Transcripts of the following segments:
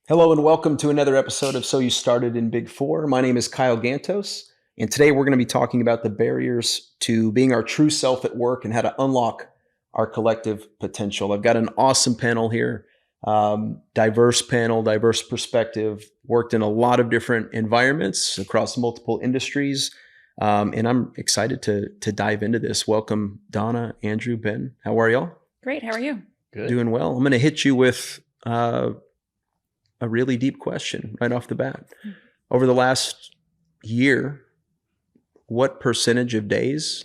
Hello and welcome to another episode of So You Started in Big Four. My name is Kyle Gantos, and today we're going to be talking about the barriers to being our true self at work and how to unlock our collective potential. I've got an awesome panel here, diverse panel, diverse perspective, worked in a lot of different environments across multiple industries, and I'm excited to dive into this. Welcome, Donna, Andrew, Ben. How are y'all? Great. How are you? Good. Doing well. I'm going to hit you with a really deep question right off the bat. Over the last year, what percentage of days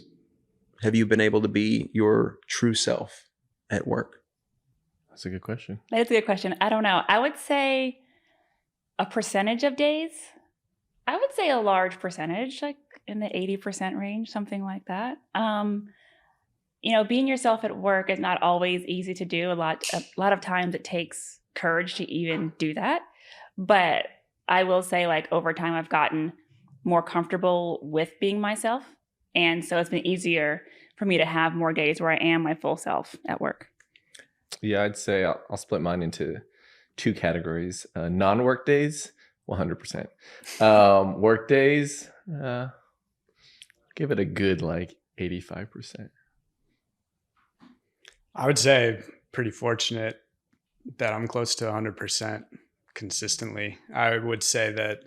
have you been able to be your true self at work? That's a good question. That's a good question. I don't know. I would say a percentage of days. I would say a large percentage, like in the 80% range, something like that. Being yourself at work is not always easy to do. A lot of times it takes courage to even do that. But I will say, like, over time, I've gotten more comfortable with being myself. And so it's been easier for me to have more days where I am my full self at work. Yeah, I'd say I'll split mine into two categories. Non-work days, 100%. Work days, give it a good 85%. I would say pretty fortunate that I'm close to 100% consistently. I would say that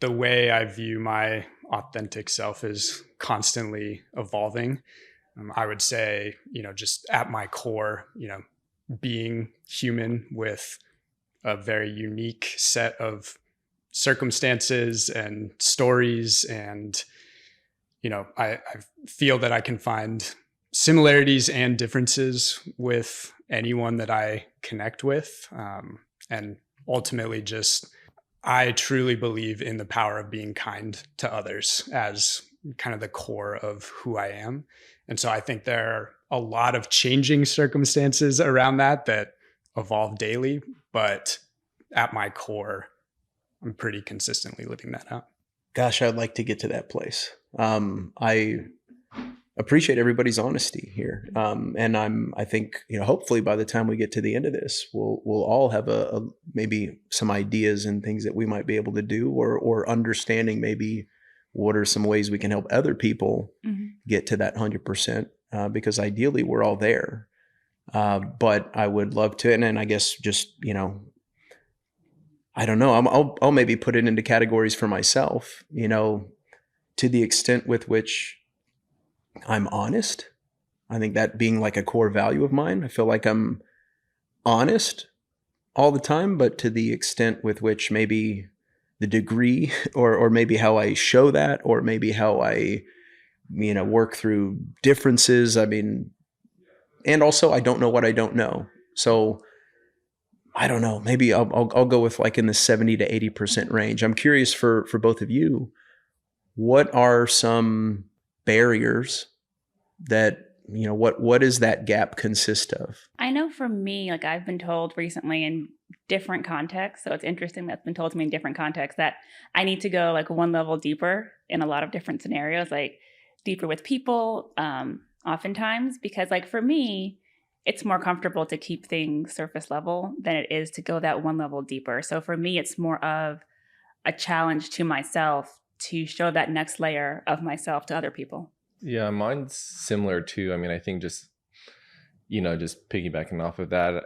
the way I view my authentic self is constantly evolving. I would say, just at my core, being human with a very unique set of circumstances and stories. And, I feel that I can find similarities and differences with anyone that I connect with. And ultimately I truly believe in the power of being kind to others as kind of the core of who I am. And so I think there are a lot of changing circumstances around that evolve daily, but at my core, I'm pretty consistently living that out. Gosh, I'd like to get to that place. I appreciate everybody's honesty here. And I think, hopefully by the time we get to the end of this, we'll all have a maybe some ideas and things that we might be able to do or understanding maybe what are some ways we can help other people get to that 100%, because ideally we're all there. But I would love to, and I guess just, I don't know, I'll maybe put it into categories for myself, to the extent with which I'm honest. I think that being like a core value of mine. I feel like I'm honest all the time, but to the extent with which maybe the degree or maybe how I show that, or maybe how I, work through differences. I mean, and also I don't know what I don't know. So I don't know, maybe I'll go with like in the 70 to 80% range. I'm curious for both of you, what are some barriers that, what does that gap consist of? I know for me, like, I've been told recently in different contexts, so it's interesting that's been told to me in different contexts, that I need to go like one level deeper in a lot of different scenarios, like deeper with people, oftentimes, because like for me, it's more comfortable to keep things surface level than it is to go that one level deeper. So for me, it's more of a challenge to myself to show that next layer of myself to other people. Yeah, mine's similar too. I mean, I think just piggybacking off of that,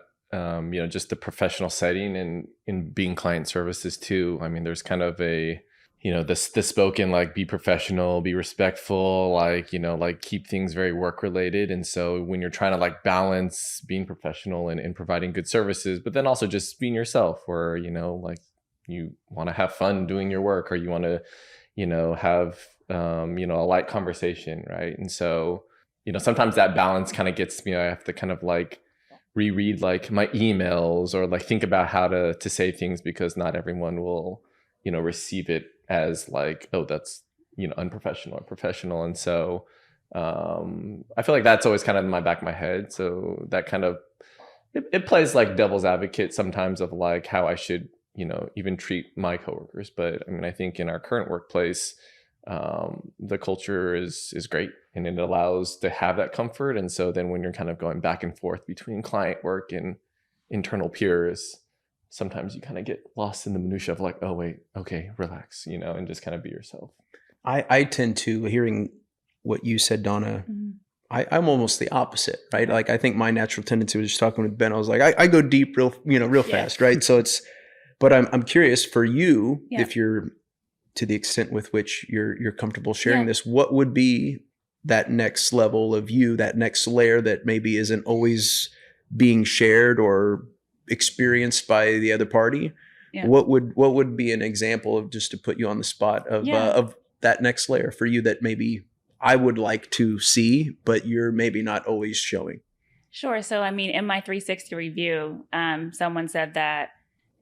just the professional setting and in being client services too. I mean, there's kind of a, the spoken, like, be professional, be respectful, like keep things very work related. And so when you're trying to like balance being professional and providing good services, but then also just being yourself, where, like you want to have fun doing your work, or you want to, have, a light conversation. Right. And so, sometimes that balance kind of gets me. I have to kind of like reread like my emails, or like think about how to say things, because not everyone will, receive it as like, oh, that's, unprofessional or professional. And so I feel like that's always kind of in my back of my head. So that kind of, it plays like devil's advocate sometimes of like how I should, even treat my coworkers. But I mean, I think in our current workplace, the culture is great, and it allows to have that comfort. And so then when you're kind of going back and forth between client work and internal peers, sometimes you kind of get lost in the minutia of like, oh wait, okay, relax, and just kind of be yourself. I tend to, hearing what you said, Donna, I'm almost the opposite, right? Like, I think my natural tendency was just talking with Ben. I was like, I go deep real fast, right? So but I'm curious for you, if you're, to the extent with which you're comfortable sharing this, what would be that next level of you, that next layer that maybe isn't always being shared or experienced by the other party? Yeah. What would be an example of, just to put you on the spot, of that next layer for you that maybe I would like to see, but you're maybe not always showing? Sure. So, I mean, in my 360 review, someone said that,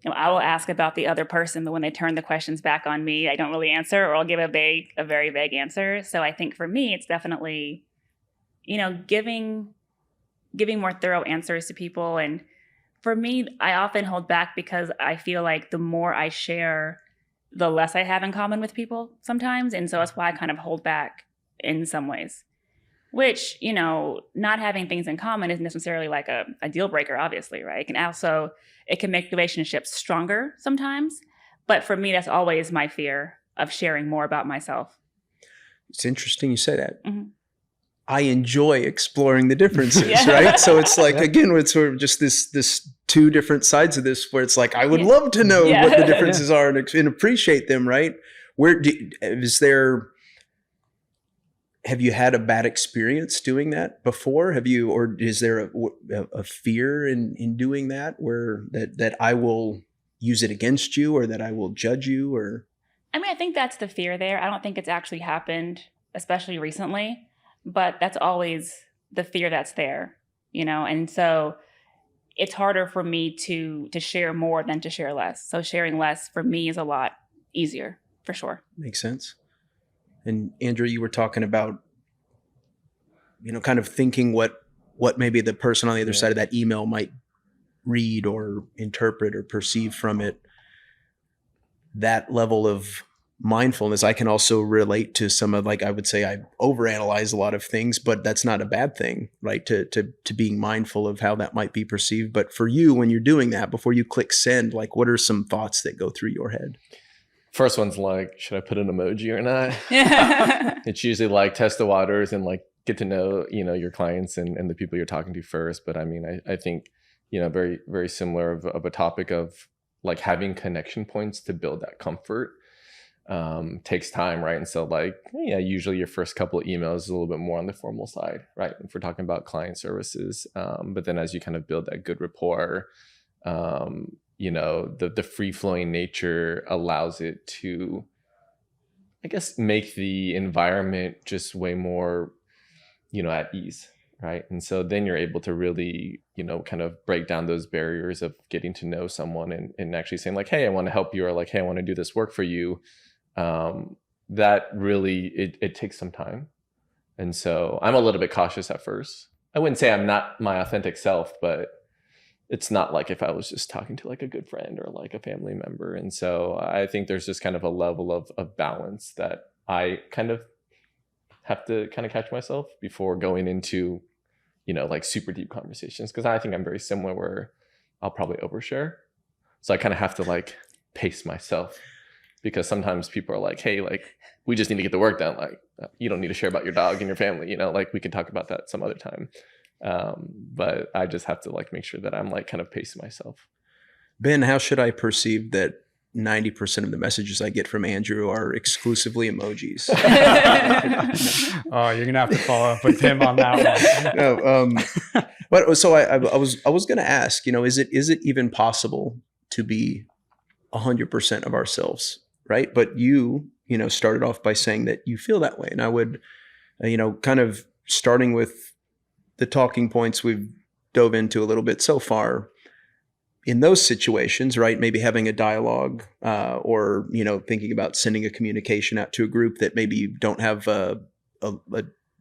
I will ask about the other person, but when they turn the questions back on me, I don't really answer, or I'll give a very vague answer. So I think for me, it's definitely, giving more thorough answers to people. And for me, I often hold back because I feel like the more I share, the less I have in common with people sometimes. And so that's why I kind of hold back in some ways, which, not having things in common isn't necessarily like a deal breaker, obviously, right? It can make relationships stronger sometimes. But for me, that's always my fear of sharing more about myself. It's interesting you say that. Mm-hmm. I enjoy exploring the differences, right? So it's like, again, it's sort of just this two different sides of this, where it's like, I would love to know what the differences are and appreciate them, right? Have you had a bad experience doing that before? Or is there a fear in doing that, where that I will use it against you, or that I will judge you? Or, I mean, I think that's the fear there. I don't think it's actually happened, especially recently. But that's always the fear that's there, and so it's harder for me to share more than to share less. So sharing less for me is a lot easier, for sure. Makes sense. And Andrew, you were talking about, kind of thinking what maybe the person on the other side of that email might read or interpret or perceive from it. That level of mindfulness, I can also relate to some of, like, I would say I overanalyze a lot of things, but that's not a bad thing, right? To being mindful of how that might be perceived. But for you, when you're doing that, before you click send, like, what are some thoughts that go through your head? First one's like, should I put an emoji or not? It's usually like, test the waters and like get to know, your clients and the people you're talking to first. But I mean, I think, very, very similar of a topic of like having connection points to build that comfort. Takes time, right? And so like, usually your first couple of emails is a little bit more on the formal side, right? If we're talking about client services. But then as you kind of build that good rapport, the free flowing nature allows it to, I guess, make the environment just way more, at ease, right? And so then you're able to really, kind of break down those barriers of getting to know someone and actually saying like, hey, I want to help you, or like, hey, I want to do this work for you. That really, it takes some time. And so I'm a little bit cautious at first. I wouldn't say I'm not my authentic self, but it's not like if I was just talking to like a good friend or like a family member. And so I think there's just kind of a level of balance that I kind of have to kind of catch myself before going into, like super deep conversations. Cause I think I'm very similar, where I'll probably overshare. So I kind of have to like pace myself, because sometimes people are like, hey, like, we just need to get the work done. Like, you don't need to share about your dog and your family, like we can talk about that some other time. But I just have to like make sure that I'm like kind of pacing myself. Ben, how should I perceive that 90% of the messages I get from Andrew are exclusively emojis? Oh, you're gonna have to follow up with him on that one. No, but so I was going to ask, is it even possible to be 100% of ourselves, right? But you started off by saying that you feel that way, and I would, kind of starting with the talking points we've dove into a little bit so far. In those situations, right, maybe having a dialogue or, thinking about sending a communication out to a group that maybe you don't have a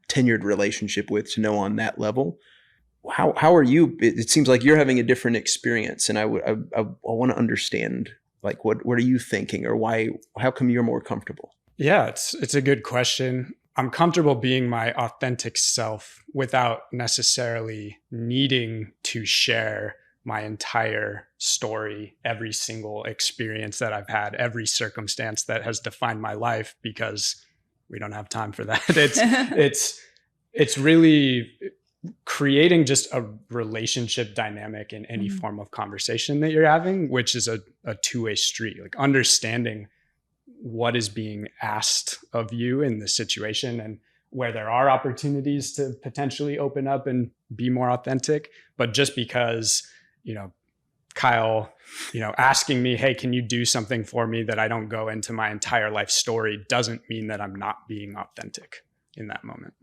tenured relationship with to know on that level. How are you? It seems like you're having a different experience, and I want to understand, like, what are you thinking, or how come you're more comfortable? Yeah, it's a good question. I'm comfortable being my authentic self without necessarily needing to share my entire story, every single experience that I've had, every circumstance that has defined my life, because we don't have time for that. It's really creating just a relationship dynamic in any form of conversation that you're having, which is a two-way street, like understanding what is being asked of you in the situation and where there are opportunities to potentially open up and be more authentic. But just because, Kyle, asking me, hey, can you do something for me, that I don't go into my entire life story, doesn't mean that I'm not being authentic in that moment.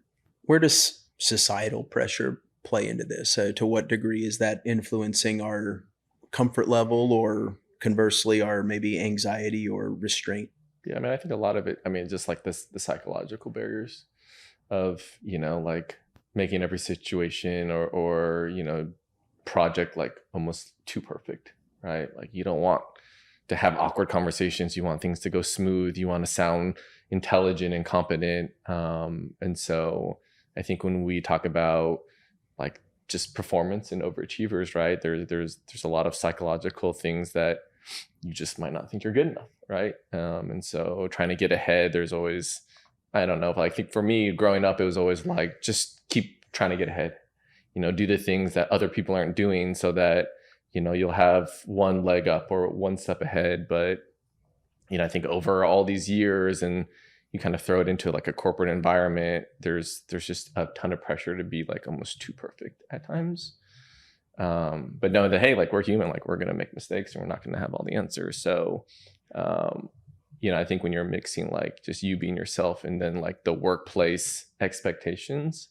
Where does societal pressure play into this? To what degree is that influencing our comfort level, or conversely, our maybe anxiety or restraint? Yeah, I mean, I think a lot of it, just like the psychological barriers of, like making every situation or project like almost too perfect, right? Like you don't want to have awkward conversations. You want things to go smooth. You want to sound intelligent and competent. And so I think when we talk about like just performance and overachievers, right, there's a lot of psychological things that you just might not think you're good enough, right? And so trying to get ahead, there's always, I don't know, but I think for me growing up, it was always like, just keep trying to get ahead, do the things that other people aren't doing so that, you'll have one leg up or one step ahead. But, I think over all these years, and you kind of throw it into like a corporate environment, there's just a ton of pressure to be like almost too perfect at times. But knowing that, hey, like we're human, like we're going to make mistakes and we're not going to have all the answers. So, I think when you're mixing like just you being yourself and then like the workplace expectations,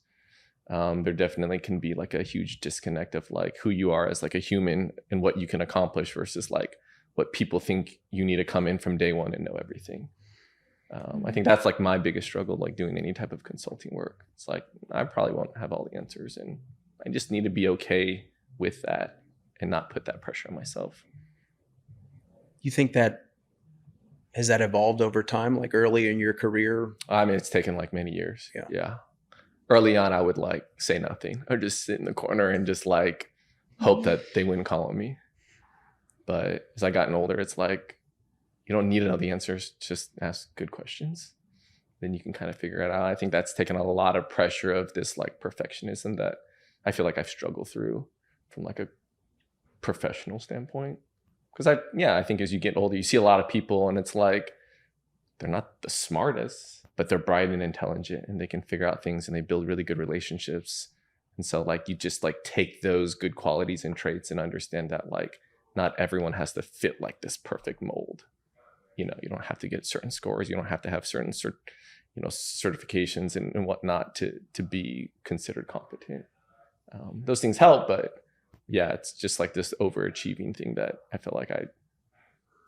there definitely can be like a huge disconnect of like who you are as like a human and what you can accomplish versus like what people think you need to come in from day one and know everything. I think that's like my biggest struggle, like doing any type of consulting work. It's like, I probably won't have all the answers, and I just need to be okay with that and not put that pressure on myself. You think that has that evolved over time, like early in your career? It's taken like many years. Yeah. Yeah. Early on, I would like say nothing or just sit in the corner and just like hope that they wouldn't call on me. But as I gotten older, it's like, you don't need to know the answers. Just ask good questions. Then you can kind of figure it out. I think that's taken a lot of pressure of this like perfectionism that I feel like I've struggled through from like a professional standpoint. Because I think as you get older, you see a lot of people and it's like, they're not the smartest, but they're bright and intelligent and they can figure out things and they build really good relationships. And so like, you just like take those good qualities and traits and understand that like, not everyone has to fit like this perfect mold. You don't have to get certain scores. You don't have to have certain certifications and whatnot to be considered competent. Those things help, but yeah, it's just like this overachieving thing that I feel like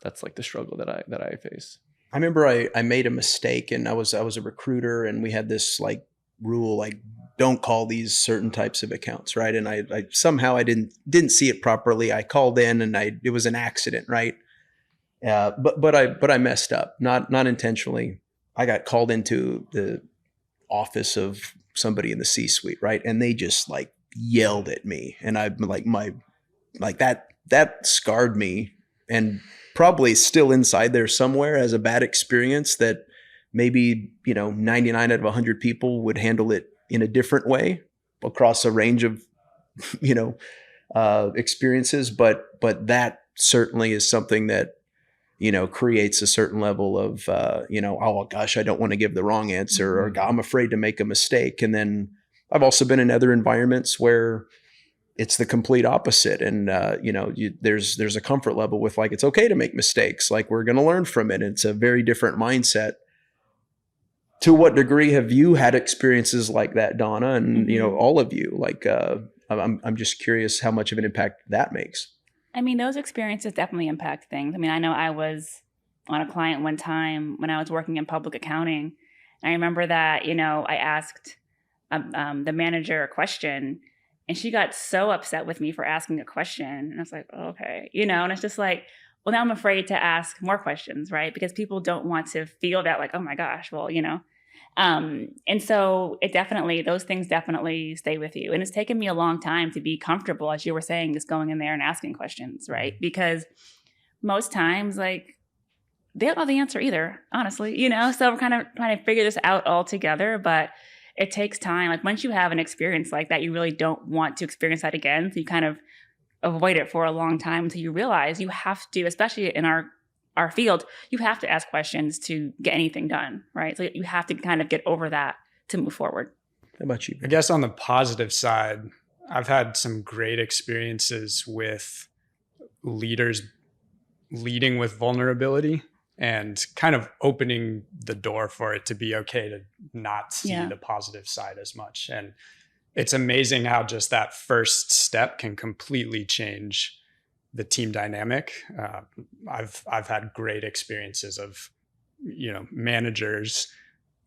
that's like the struggle that I face. I remember I made a mistake, and I was a recruiter, and we had this like rule, like don't call these certain types of accounts, right? And I somehow I didn't see it properly. I called in, and it was an accident, right? But I messed up, not intentionally. I got called into the office of somebody in the C-suite, right? And they just like yelled at me, and I'm like that scarred me, and probably still inside there somewhere as a bad experience that maybe 99 out of 100 people would handle it in a different way across a range of experiences, but that certainly is something that creates a certain level of oh gosh, I don't want to give the wrong answer, or I'm afraid to make a mistake. And then I've also been in other environments where it's the complete opposite. And, there's a comfort level with like, it's okay to make mistakes. Like we're going to learn from it. It's a very different mindset. To what degree have you had experiences like that, Donna? And, all of you, like, I'm just curious how much of an impact that makes. I mean, those experiences definitely impact things. I mean, I know I was on a client one time when I was working in public accounting. And I remember that, I asked the manager a question, and she got so upset with me for asking a question. And I was like, oh, okay. And it's just like, well, now I'm afraid to ask more questions, right? Because people don't want to feel that like, oh my gosh, well, And so those things definitely stay with you. And it's taken me a long time to be comfortable, as you were saying, just going in there and asking questions, right? Because most times, like, they don't know the answer either, honestly, so we're kind of trying to figure this out all together, but it takes time. Like, once you have an experience like that, you really don't want to experience that again. So you kind of avoid it for a long time until you realize you have to, especially in our field, you have to ask questions to get anything done, right? So you have to kind of get over that to move forward. How about you? I guess on the positive side, I've had some great experiences with leaders leading with vulnerability and kind of opening the door for it to be okay to not see the positive side as much. And it's amazing how just that first step can completely change the team dynamic. I've had great experiences of, managers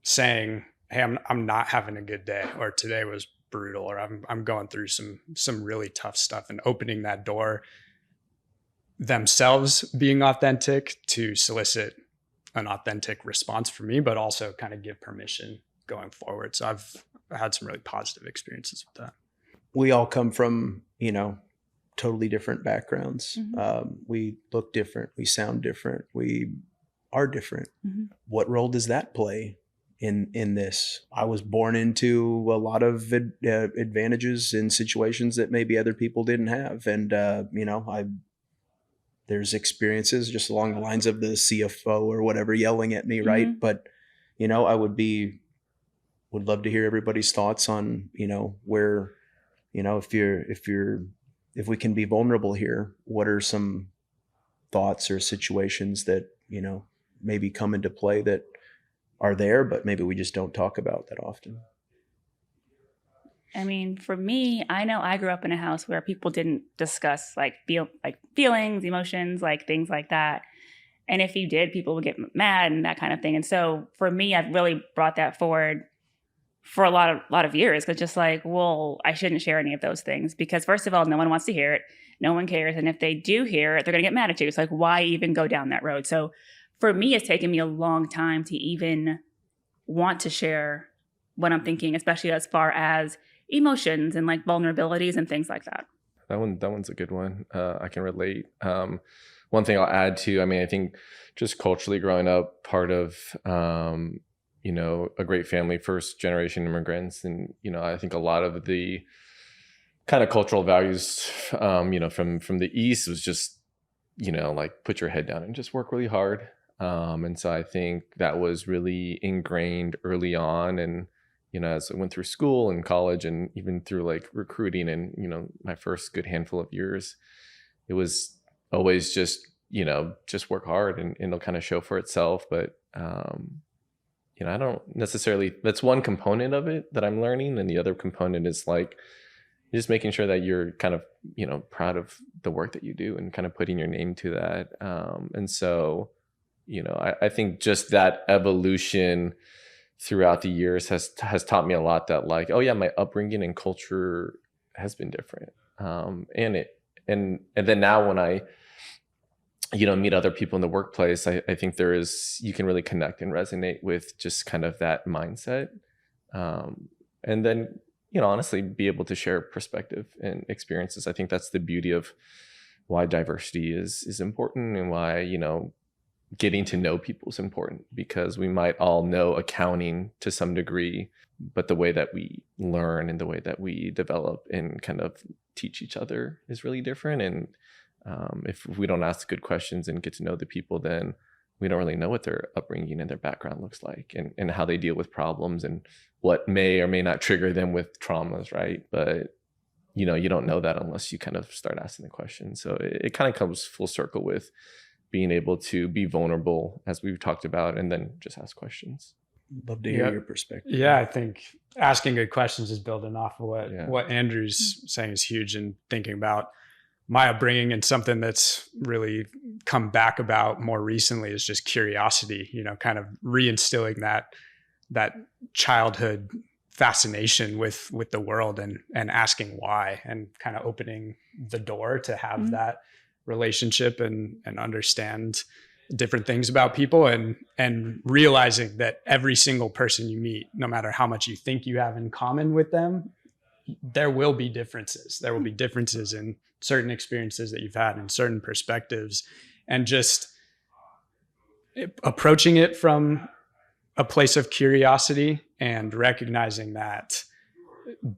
saying, "Hey, I'm not having a good day," or "Today was brutal," or I'm going through some really tough stuff," and opening that door, themselves being authentic to solicit an authentic response from me, but also kind of give permission going forward. So I've had some really positive experiences with that. We all come from, totally different backgrounds. Mm-hmm. We look different. We sound different. We are different. Mm-hmm. What role does that play in this? I was born into a lot of advantages in situations that maybe other people didn't have. And, there's experiences just along the lines of the CFO or whatever yelling at me, right? Mm-hmm. But, I would love to hear everybody's thoughts on, where, if we can be vulnerable here, what are some thoughts or situations that, maybe come into play that are there, but maybe we just don't talk about that often? I mean, for me, I know I grew up in a house where people didn't discuss feelings, emotions, like things like that. And if you did, people would get mad and that kind of thing. And so for me, I've really brought that forward for a lot of years, because just like, well, I shouldn't share any of those things, because first of all, no one wants to hear it. No one cares. And if they do hear it, they're going to get mad at you. It's like, why even go down that road? So for me, it's taken me a long time to even want to share what I'm thinking, especially as far as emotions and like vulnerabilities and things like that. That one's a good one. I can relate. One thing I'll add to, I think just culturally growing up, part of, a great family, first generation immigrants. And, I think a lot of the kind of cultural values, from the East was just, like put your head down and just work really hard. And so I think that was really ingrained early on. And, as I went through school and college and even through like recruiting and, my first good handful of years, it was always just, just work hard and it'll kind of show for itself. But, I don't necessarily, that's one component of it that I'm learning. And the other component is like, just making sure that you're kind of, proud of the work that you do and kind of putting your name to that. And so, I think just that evolution throughout the years has taught me a lot, that like, oh yeah, my upbringing and culture has been different. And then now when I, meet other people in the workplace, I think you can really connect and resonate with just kind of that mindset. And then, honestly, be able to share perspective and experiences. I think that's the beauty of why diversity is important, and why, getting to know people is important, because we might all know accounting to some degree, but the way that we learn and the way that we develop and kind of teach each other is really different. And if we don't ask good questions and get to know the people, then we don't really know what their upbringing and their background looks like, and how they deal with problems, and what may or may not trigger them with traumas, right? But you don't know that unless you kind of start asking the questions. So it kind of comes full circle with being able to be vulnerable, as we've talked about, and then just ask questions. Love to hear your perspective. Yeah, I think asking good questions is building off of what Andrew's saying is huge, and thinking about my upbringing, and something that's really come back about more recently is just curiosity, kind of reinstilling that childhood fascination with the world, and asking why, and kind of opening the door to have that relationship and understand different things about people, and realizing that every single person you meet, no matter how much you think you have in common with them, there will be differences. There will be differences in certain experiences that you've had and certain perspectives, and just approaching it from a place of curiosity and recognizing that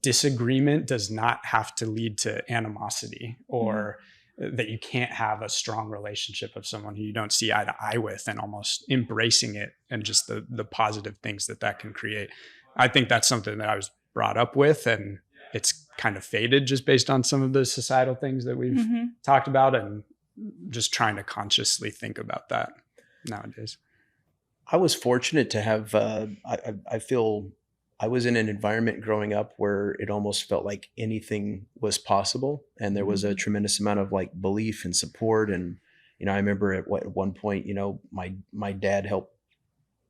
disagreement does not have to lead to animosity, or that you can't have a strong relationship with someone who you don't see eye to eye with, and almost embracing it and just the positive things that can create. I think that's something that I was brought up with, and it's kind of faded just based on some of the societal things that we've talked about, and just trying to consciously think about that nowadays. I was fortunate to have, I feel I was in an environment growing up where it almost felt like anything was possible. And there was a tremendous amount of like belief and support. And, I remember at one point, my dad helped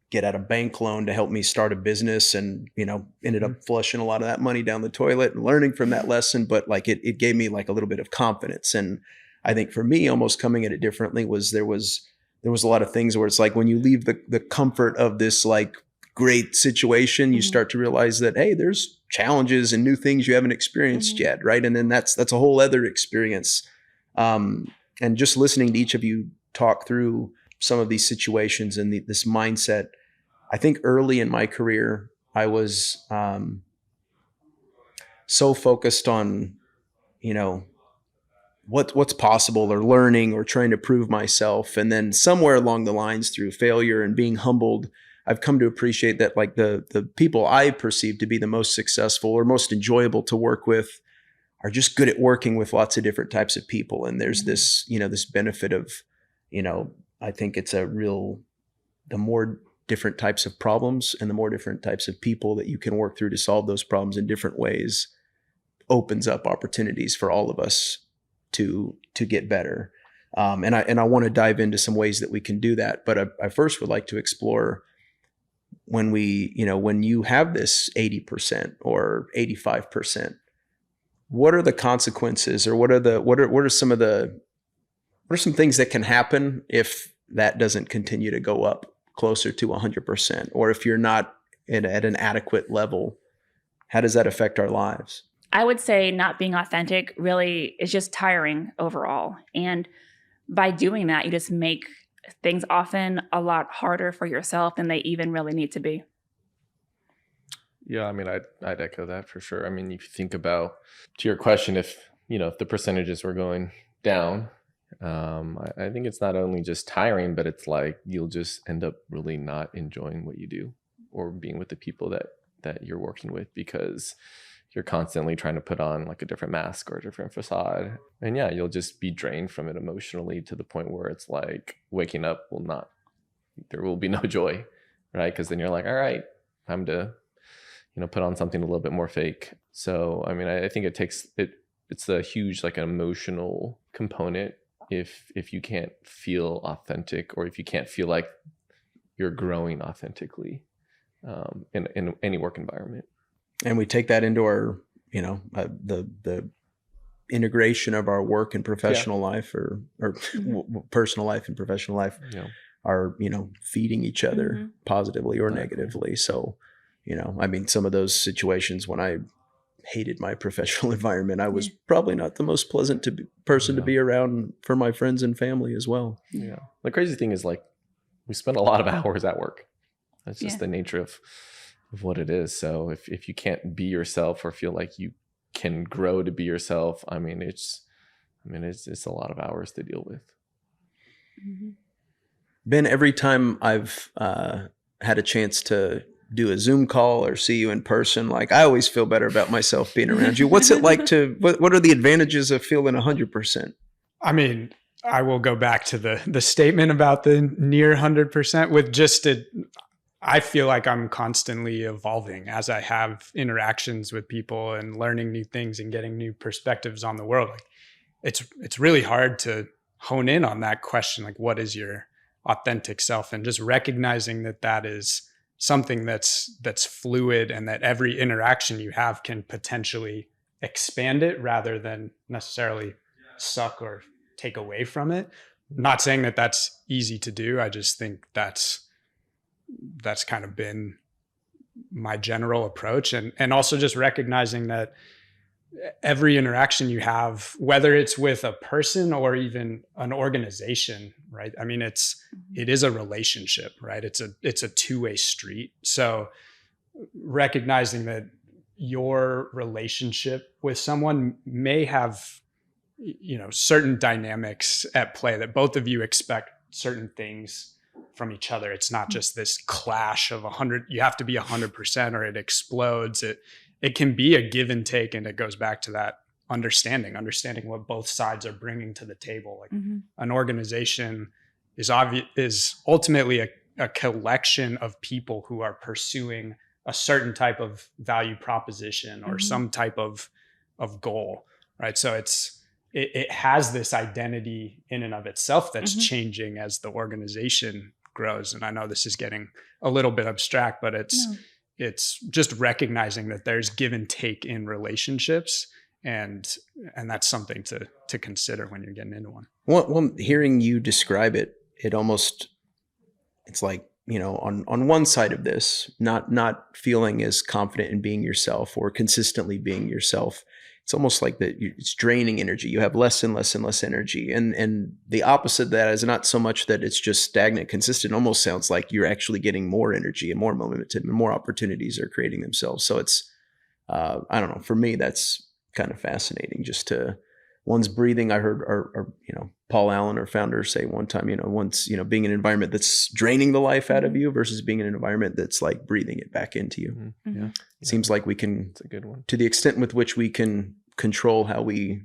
get out a bank loan to help me start a business, and, ended up flushing a lot of that money down the toilet and learning from that lesson. But like, it gave me like a little bit of confidence. And I think for me, almost coming at it differently was there was a lot of things where it's like, when you leave the comfort of this like great situation, you start to realize that, hey, there's challenges and new things you haven't experienced yet. Right. And then that's a whole other experience. And just listening to each of you talk through some of these situations and this mindset, I think early in my career, I was so focused on, what's possible, or learning, or trying to prove myself. And then somewhere along the lines, through failure and being humbled, I've come to appreciate that like the people I perceive to be the most successful or most enjoyable to work with are just good at working with lots of different types of people. And there's this, this benefit of, I think it's the more different types of problems and the more different types of people that you can work through to solve those problems in different ways opens up opportunities for all of us to get better. And I want to dive into some ways that we can do that. But I first would like to explore when you have this 80% or 85%, what are the consequences, or what are some things that can happen if that doesn't continue to go up closer to 100%, or if you're not at an adequate level? How does that affect our lives? I would say not being authentic really is just tiring overall. And by doing that, you just make things often a lot harder for yourself than they even really need to be. Yeah, I mean, I'd echo that for sure. I mean, if you think about, to your question, if the percentages were going down, I think it's not only just tiring, but it's like you'll just end up really not enjoying what you do, or being with the people that you're working with, because you're constantly trying to put on like a different mask or a different facade. And yeah, you'll just be drained from it emotionally, to the point where it's like waking up there will be no joy, right? Because then you're like, all right, time to, put on something a little bit more fake. So, I mean, I think it's a huge like emotional component if you can't feel authentic, or if you can't feel like you're growing authentically in any work environment. And we take that into our, the integration of our work and professional life, or personal life and professional life, are, feeding each other positively or negatively. So, I mean, some of those situations when I hated my professional environment, I was probably not the most pleasant person to be around for my friends and family as well. Yeah. The crazy thing is, like, we spend a lot of hours at work. That's just the nature of what it is. So if you can't be yourself, or feel like you can grow to be yourself, it's a lot of hours to deal with. Ben, every time I've had a chance to do a Zoom call or see you in person, like, I always feel better about myself being around you. What's it like what are the advantages of feeling 100%? I mean, I will go back to the statement about the near 100% with just I feel like I'm constantly evolving as I have interactions with people and learning new things and getting new perspectives on the world. Like, it's really hard to hone in on that question, like, what is your authentic self? And just recognizing that is something that's fluid, and that every interaction you have can potentially expand it rather than necessarily suck or take away from it. Not saying that that's easy to do. I just think that's kind of been my general approach, and also just recognizing that every interaction you have, whether it's with a person or even an organization, right? I mean, it is a relationship, right? It's a two-way street. So recognizing that your relationship with someone may have, certain dynamics at play, that both of you expect certain things from each other. It's not just this clash of 100, you have to be 100% or it explodes. It can be a give and take, and it goes back to that understanding what both sides are bringing to the table. Like an organization is ultimately a collection of people who are pursuing a certain type of value proposition or some type of goal, right? So it has this identity in and of itself that's changing as the organization grows. And I know this is getting a little bit abstract, but it's just recognizing that there's give and take in relationships, and that's something to consider when you're getting into one. Well, hearing you describe it, it's like, on one side of this, not feeling as confident in being yourself or consistently being yourself. It's almost like that it's draining energy. You have less and less and less energy. And the opposite of that is not so much that it's just stagnant, consistent. It almost sounds like you're actually getting more energy and more momentum and more opportunities are creating themselves. So it's, I don't know, for me, that's kind of fascinating just to, one's breathing. I heard our Paul Allen, our founder, say one time, once, being in an environment that's draining the life out of you versus being in an environment that's like breathing it back into you. Yeah. It seems like we can, It's a good one. to the extent with which we can control how we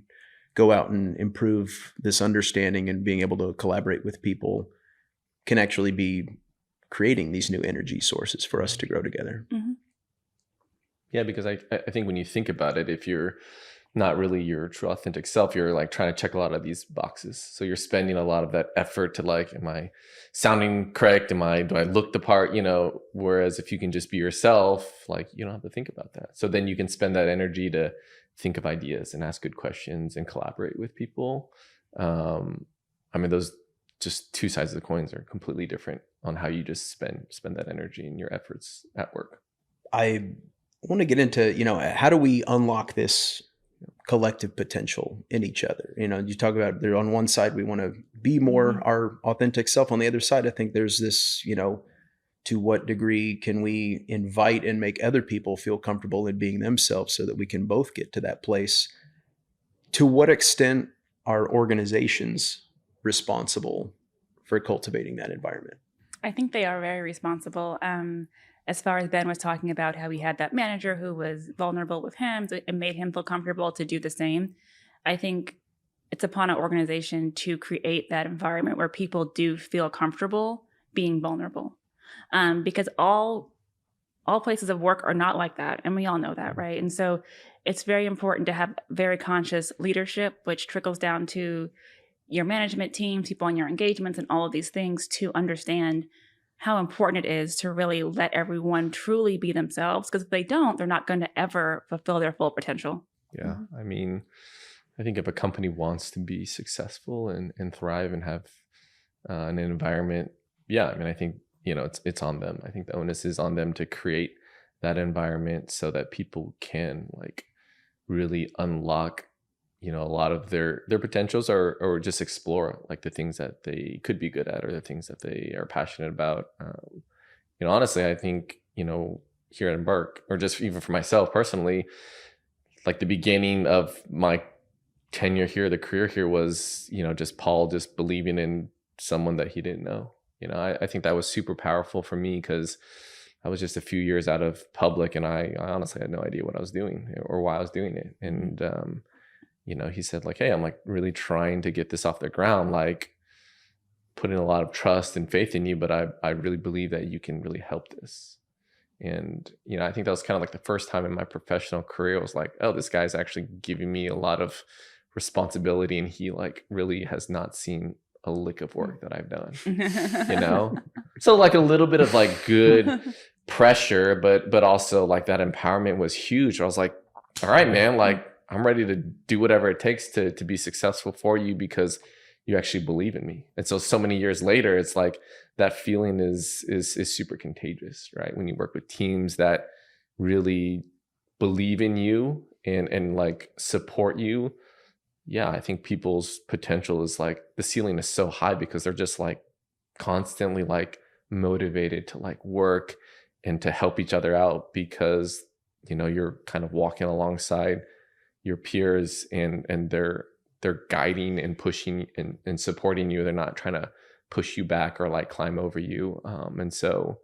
go out and improve this understanding and being able to collaborate with people, can actually be creating these new energy sources for us to grow together. Yeah, because I think when you think about it, if you're not really your true authentic self, you're like trying to check a lot of these boxes. So you're spending a lot of that effort to like, am I sounding correct? Do I look the part? Whereas if you can just be yourself, like you don't have to think about that. So then you can spend that energy to think of ideas and ask good questions and collaborate with people. Those just two sides of the coins are completely different on how you just spend that energy and your efforts at work. I want to get into, how do we unlock this collective potential in each other? You talk about there on one side, we want to be more our authentic self. On the other side, I think there's this, to what degree can we invite and make other people feel comfortable in being themselves so that we can both get to that place? To what extent are organizations responsible for cultivating that environment? I think they are very responsible. As far as Ben was talking about how he had that manager who was vulnerable with him, so it made him feel comfortable to do the same. I think it's upon an organization to create that environment where people do feel comfortable being vulnerable. Because all places of work are not like that. And we all know that, right? And so it's very important to have very conscious leadership, which trickles down to your management team, people on your engagements, and all of these things, to understand how important it is to really let everyone truly be themselves. Because if they don't, they're not going to ever fulfill their full potential. Yeah. I think if a company wants to be successful and thrive and have an environment, I think, it's on them. I think the onus is on them to create that environment so that people can like really unlock, a lot of their potentials, or just explore like the things that they could be good at or the things that they are passionate about. Honestly, I think, here at Embark, or just even for myself personally, like the beginning of my tenure here, the career here was, just Paul just believing in someone that he didn't know. I think that was super powerful for me because I was just a few years out of public, and I honestly had no idea what I was doing or why I was doing it. And, he said like, hey, I'm like really trying to get this off the ground, like putting a lot of trust and faith in you, but I really believe that you can really help this. And, I think that was kind of like the first time in my professional career I was like, oh, this guy's actually giving me a lot of responsibility, and he like really has not seen a lick of work that I've done, So like a little bit of like good pressure, but also like that empowerment was huge. I was like, all right, man, like I'm ready to do whatever it takes to be successful for you, because you actually believe in me. And so many years later, it's like that feeling is super contagious, right? When you work with teams that really believe in you and like support you. Yeah, I think people's potential is like, the ceiling is so high because they're just like constantly like motivated to like work and to help each other out, because you're kind of walking alongside your peers and they're guiding and pushing and supporting you. They're not trying to push you back or like climb over you. And so,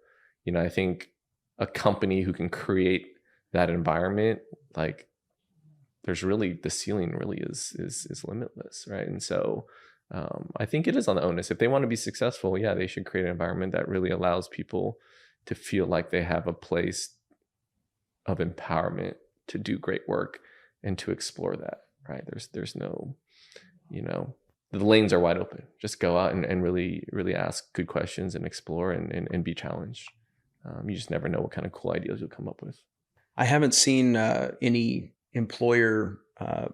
I think a company who can create that environment, like there's really, the ceiling really is limitless, right? And so I think it is on the onus. If they want to be successful, yeah, they should create an environment that really allows people to feel like they have a place of empowerment to do great work and to explore that, right? There's no, the lanes are wide open. Just go out and really, really ask good questions and explore and be challenged. You just never know what kind of cool ideas you'll come up with. I haven't seen any employer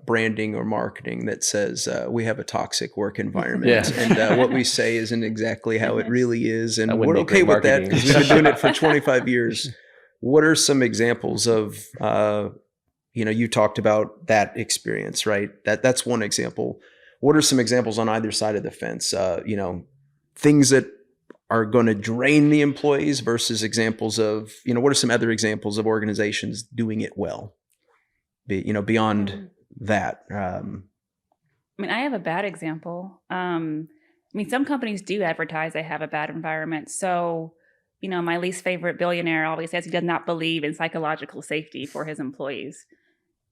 branding or marketing that says we have a toxic work environment, and what we say isn't exactly how it really is, and we're okay with that because we've been doing it for 25 years. What are some examples of, you talked about that experience, right? That's one example. What are some examples on either side of the fence? Things that are going to drain the employees versus examples of, what are some other examples of organizations doing it well? Beyond that. I mean, I have a bad example. Some companies do advertise they have a bad environment. So, my least favorite billionaire always says he does not believe in psychological safety for his employees.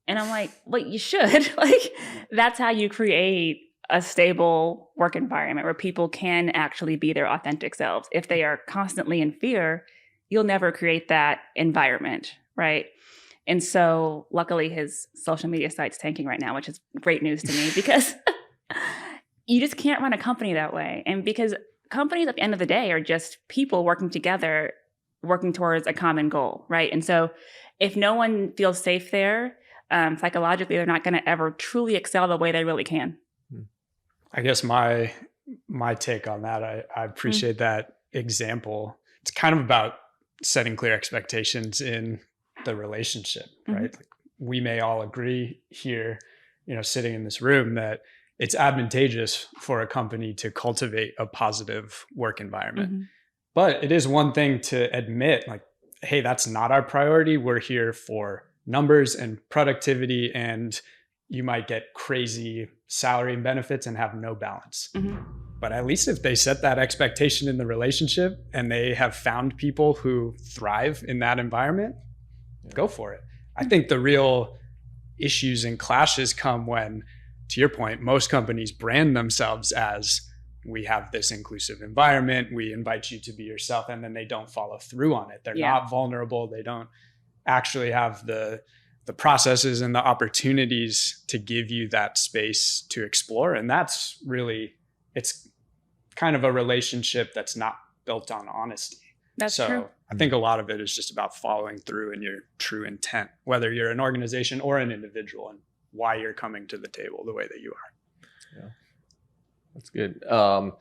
And I'm like, well, you should. Like, that's how you create a stable work environment where people can actually be their authentic selves. If they are constantly in fear, you'll never create that environment, right? And so luckily his social media site's tanking right now, which is great news to me because you just can't run a company that way. And because companies at the end of the day are just people working together, working towards a common goal, right? And so if no one feels safe there, psychologically, they're not going to ever truly excel the way they really can. I guess my take on that, I appreciate that example. It's kind of about setting clear expectations in the relationship, right? Like, we may all agree here, sitting in this room, that it's advantageous for a company to cultivate a positive work environment. But it is one thing to admit, like, hey, that's not our priority. We're here for numbers and productivity, and you might get crazy salary and benefits and have no balance. But at least if they set that expectation in the relationship and they have found people who thrive in that environment, go for it. I think the real issues and clashes come when, to your point, most companies brand themselves as, we have this inclusive environment, we invite you to be yourself, and then they don't follow through on it. They're not vulnerable. They don't actually have the processes and the opportunities to give you that space to explore. And that's really, it's kind of a relationship that's not built on honesty. That's true. I think a lot of it is just about following through in your true intent, whether you're an organization or an individual, and why you're coming to the table the way that you are. Yeah, that's good. I'll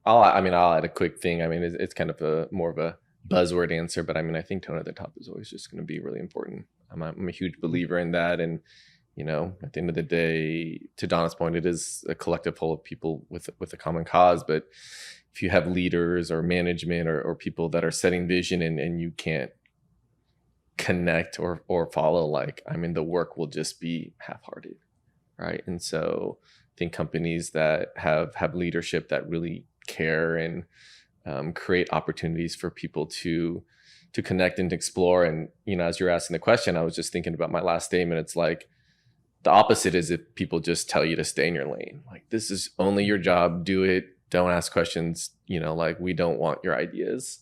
add a quick thing. It's kind of more of a buzzword answer, but I think tone at the top is always just going to be really important. I'm a huge believer in that. And, at the end of the day, to Donna's point, it is a collective whole of people with a common cause. But if you have leaders or management or people that are setting vision and you can't connect or follow, the work will just be half-hearted, right? And so I think companies that have leadership that really care and create opportunities for people to connect and to explore. And, as you're asking the question, I was just thinking about my last statement. It's like, the opposite is if people just tell you to stay in your lane. Like, this is only your job, do it. Don't ask questions, we don't want your ideas.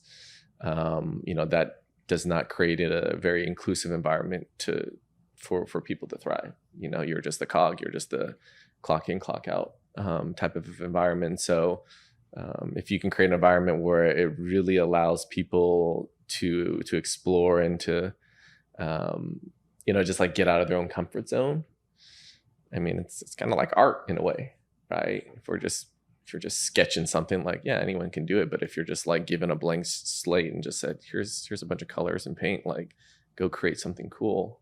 That does not create a very inclusive environment for people to thrive. You're just the cog, you're just the clock in, clock out type of environment. So if you can create an environment where it really allows people to explore and to, just like get out of their own comfort zone. It's kind of like art in a way, right? If we're just if you're just sketching something, like, yeah, anyone can do it. But if you're just like given a blank slate and just said, here's a bunch of colors and paint, like go create something cool,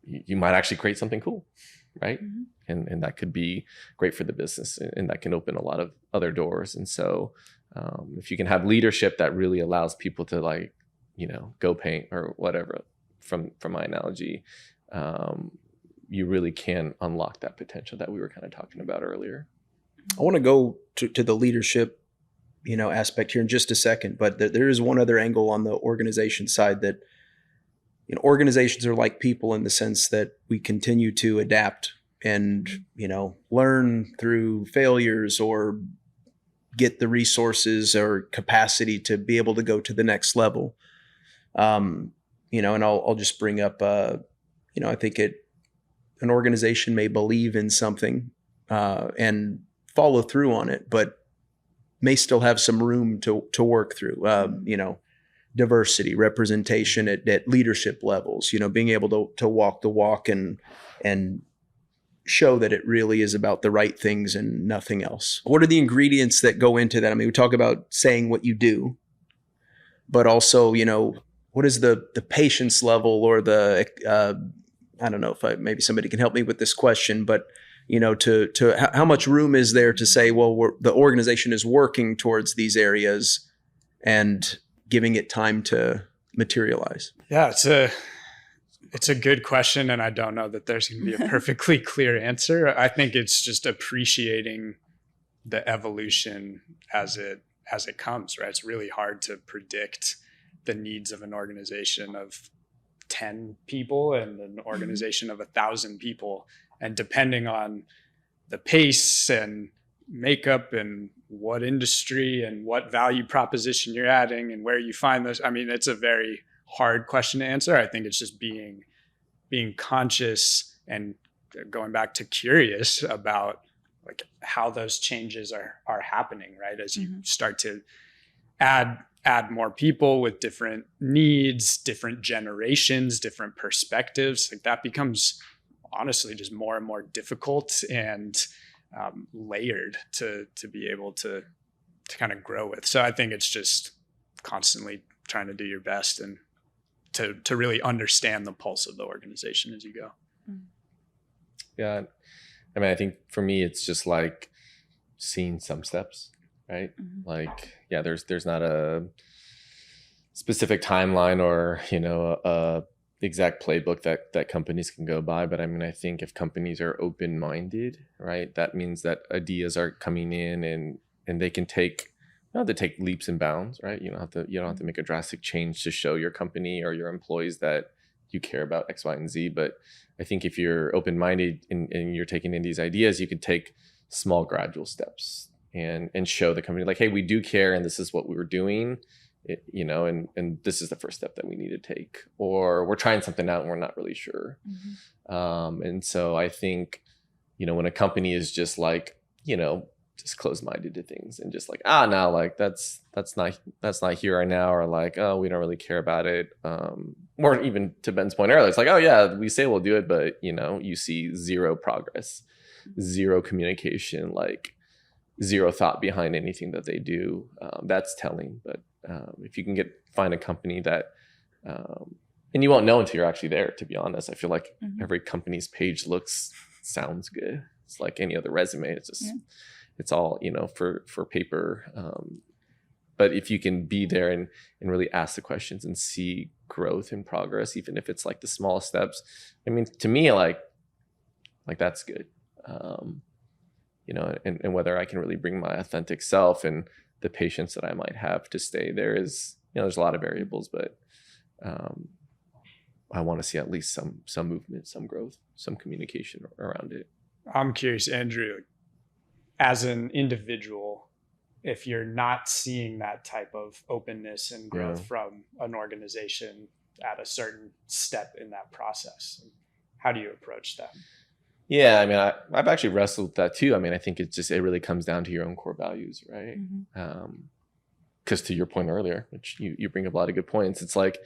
you might actually create something cool, right? And that could be great for the business, and that can open a lot of other doors. And so if you can have leadership that really allows people to, like, you know, go paint or whatever, from my analogy, you really can unlock that potential that we were kind of talking about earlier. I want to go to the leadership, you know, aspect here in just a second, but there is one other angle on the organization side that, you know, organizations are like people in the sense that we continue to adapt and, you know, learn through failures or get the resources or capacity to be able to go to the next level. You know, and I'll just bring up, you know, I think an organization may believe in something and follow through on it, but may still have some room to work through, you know, diversity, representation at leadership levels, you know, being able to walk the walk and show that it really is about the right things and nothing else. What are the ingredients that go into that? I mean, we talk about saying what you do, but also, you know, what is the patience level or the, I don't know if maybe somebody can help me with this question, but, you know, to how much room is there to say, well, the organization is working towards these areas and giving it time to materialize? Yeah, it's a good question, and I don't know that there's going to be a perfectly clear answer. I think it's just appreciating the evolution as it comes, right? It's really hard to predict the needs of an organization of 10 people and an organization of 1,000 people. And depending on the pace and makeup and what industry and what value proposition you're adding and where you find those, I mean, it's a very hard question to answer. I think it's just being conscious and going back to curious about like how those changes are happening, right? As you start to add more people with different needs, different generations, different perspectives, like that becomes honestly just more and more difficult and layered to be able to kind of grow with. So I think it's just constantly trying to do your best and to really understand the pulse of the organization as you go. Yeah. I mean, I think for me, it's just like seeing some steps, right? Like, yeah, there's not a specific timeline or, you know, a exact playbook that companies can go by. But I mean, I think if companies are open-minded, right, that means that ideas are coming in and they can take, you don't have to take leaps and bounds, right? You don't have to make a drastic change to show your company or your employees that you care about X, Y, and Z. But I think if you're open-minded and you're taking in these ideas, you can take small gradual steps and show the company like, hey, we do care and this is what we were doing. You know, and this is the first step that we need to take, or we're trying something out and we're not really sure. And so I think, you know, when a company is just like, you know, just closed-minded to things and just like, no, like that's not here or now, or like, oh, we don't really care about it. Or even to Ben's point earlier, it's like, oh yeah, we say we'll do it, but you know, you see zero progress, zero communication, like zero thought behind anything that they do. That's telling. But if you can find a company that, and you won't know until you're actually there, to be honest. I feel like every company's page sounds good. It's like any other resume. It's just, it's all, you know, for paper. But if you can be there and really ask the questions and see growth and progress, even if it's like the smallest steps, I mean, to me, like that's good. You know, and whether I can really bring my authentic self and the patience that I might have to stay there is, you know, there's a lot of variables, but I want to see at least some movement, some growth, some communication around it. I'm curious, Andrew, as an individual, if you're not seeing that type of openness and growth from an organization at a certain step in that process, how do you approach that? Yeah, I mean, I've actually wrestled with that too. I mean, I think it really comes down to your own core values, right? Because to your point earlier, which you bring up a lot of good points, it's like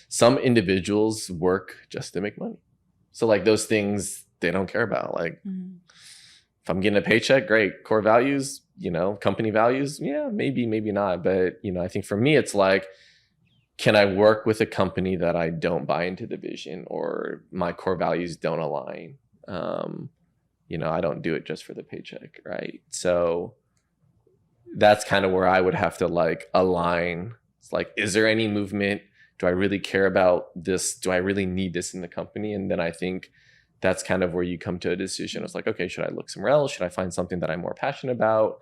some individuals work just to make money. So like those things they don't care about. Like if I'm getting a paycheck, great. Core values, company values, yeah, maybe not. But, I think for me, it's like, can I work with a company that I don't buy into the vision or my core values don't align? I don't do it just for the paycheck, right? So that's kind of where I would have to like align. It's like, is there any movement? Do I really care about this? Do I really need this in the company? And then I think that's kind of where you come to a decision. It's like, okay, should I look somewhere else? Should I find something that I'm more passionate about?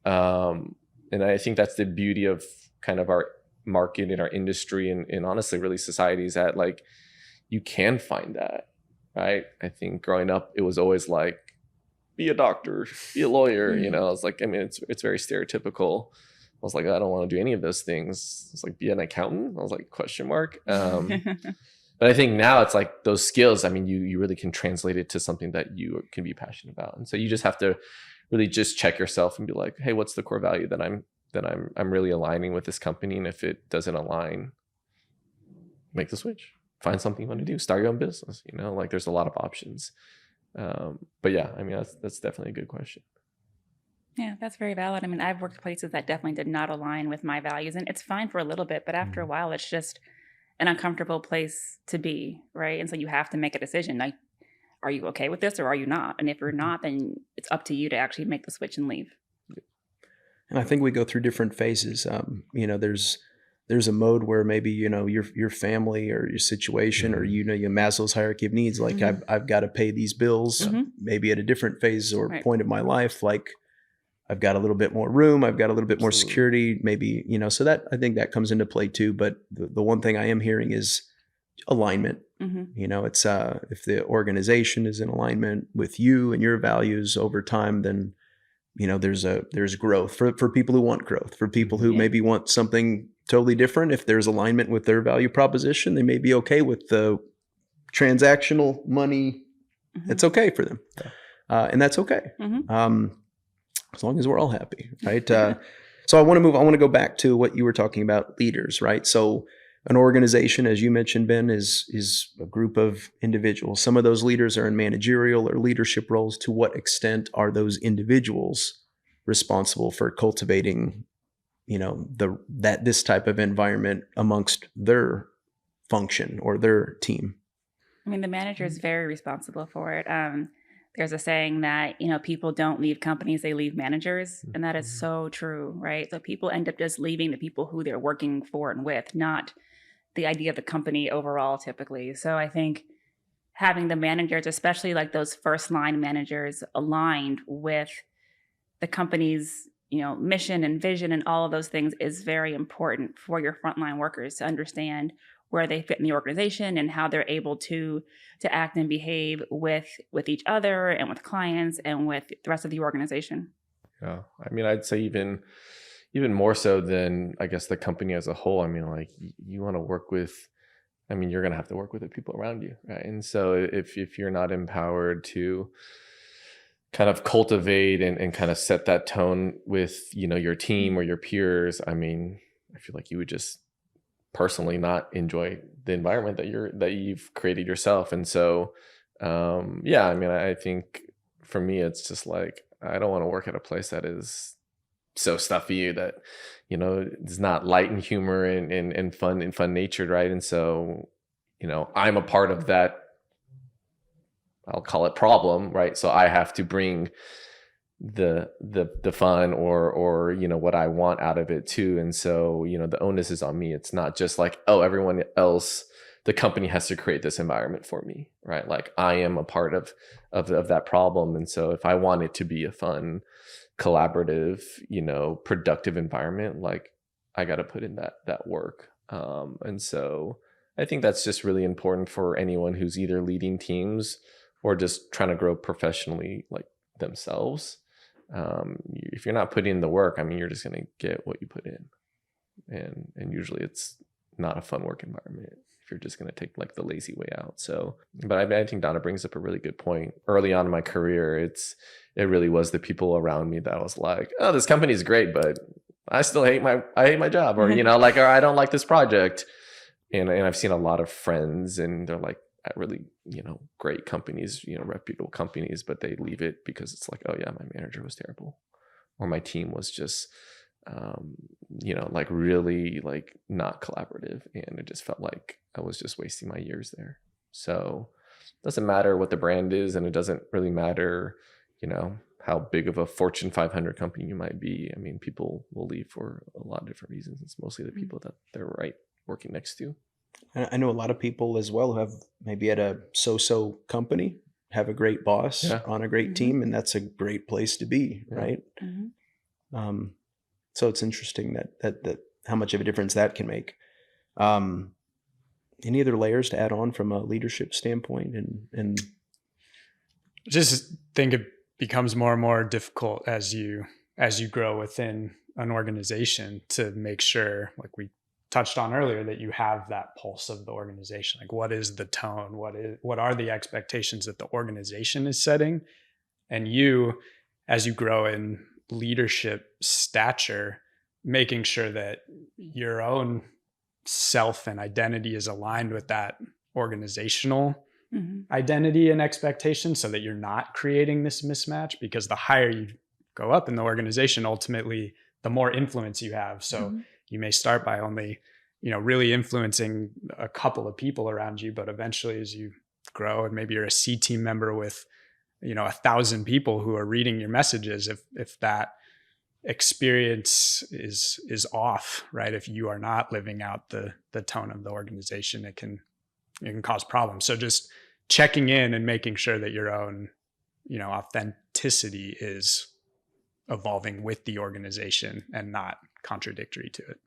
And I think that's the beauty of kind of our market and our industry and honestly really society is that like you can find that, right? I think growing up it was always like be a doctor, be a lawyer, it's like, I mean, it's very stereotypical. I was like, I don't want to do any of those things. It's like be an accountant. I was like, question mark. But I think now it's like those skills, I mean, you really can translate it to something that you can be passionate about. And so you just have to really just check yourself and be like, hey, what's the core value that I'm really aligning with this company? And if it doesn't align, make the switch. Find something you want to do. Start your own business. Like there's a lot of options. But yeah, I mean, that's definitely a good question. Yeah, that's very valid. I mean, I've worked places that definitely did not align with my values, and it's fine for a little bit, but after a while, it's just an uncomfortable place to be, right? And so you have to make a decision. Like, are you okay with this or are you not? And if you're not, then it's up to you to actually make the switch and leave. And I think we go through different phases. There's a mode where maybe your family or your situation or your Maslow's hierarchy of needs. Like I've got to pay these bills. Maybe at a different phase or point of my life, like I've got a little bit more room. I've got a little bit more security. Maybe so that I think that comes into play too. But the one thing I am hearing is alignment. It's if the organization is in alignment with you and your values over time, then there's growth for people who want growth. For people who maybe want something totally different, if there's alignment with their value proposition, they may be okay with the transactional money. It's okay for them, and that's okay. As long as we're all happy, right? So I want to go back to what you were talking about, leaders, right? So an organization, as you mentioned, Ben, is a group of individuals. Some of those leaders are in managerial or leadership roles. To what extent are those individuals responsible for cultivating, this type of environment amongst their function or their team? I mean, the manager is very responsible for it. There's a saying that, people don't leave companies, they leave managers. And that is so true, right? So people end up just leaving the people who they're working for and with, not the idea of the company overall typically. So I think having the managers, especially like those first line managers, aligned with the company's, mission and vision and all of those things is very important for your frontline workers to understand where they fit in the organization and how they're able to act and behave with each other and with clients and with the rest of the organization. Yeah. I mean, I'd say even more so than I guess the company as a whole. I mean, like you want to work with, you're going to have to work with the people around you. Right. And so if you're not empowered to kind of cultivate and kind of set that tone with, your team or your peers, I feel like you would just personally not enjoy the environment that you've created yourself. And so, I think for me, it's just like, I don't want to work at a place that is so stuffy that, it's not light and humor and fun natured. Right. And so, I'm a part of that, I'll call it problem. Right. So I have to bring the fun or what I want out of it too. And so, the onus is on me. It's not just like, oh, everyone else, the company has to create this environment for me, right? Like I am a part of that problem. And so if I want it to be a fun, collaborative, productive environment, like I got to put in that work. And so I think that's just really important for anyone who's either leading teams or just trying to grow professionally, like themselves. If you're not putting in the work, you're just going to get what you put in. And usually it's not a fun work environment if you're just going to take like the lazy way out. So, but I think Donna brings up a really good point. Early on in my career, it really was the people around me that was like, oh, this company is great, but I still hate my job, or, or I don't like this project. And I've seen a lot of friends and they're like, at really, great companies, reputable companies, but they leave it because it's like, oh yeah, my manager was terrible, or my team was just, like really like not collaborative, and it just felt like I was just wasting my years there. So it doesn't matter what the brand is, and it doesn't really matter, how big of a Fortune 500 company you might be. I mean, people will leave for a lot of different reasons. It's mostly the people that they're working next to. I know a lot of people as well who have maybe at a so-so company, have a great boss Yeah. on a great Mhm. team, and that's a great place to be, Yeah. right? Mhm. So it's interesting that how much of a difference that can make. Any other layers to add on from a leadership standpoint? And Just think it becomes more and more difficult as you grow within an organization to make sure, like we touched on earlier, that you have that pulse of the organization. Like, what is the tone? What are the expectations that the organization is setting? And you, as you grow in leadership stature, making sure that your own self and identity is aligned with that organizational Mhm. identity and expectation, so that you're not creating this mismatch, because the higher you go up in the organization, ultimately the more influence you have. So Mhm. you may start by only really influencing a couple of people around you, but eventually as you grow, and maybe you're a C team member with 1,000 people who are reading your messages, if that experience is off, right, if you are not living out the tone of the organization, it can cause problems. So just checking in and making sure that your own, authenticity is evolving with the organization and not contradictory to it.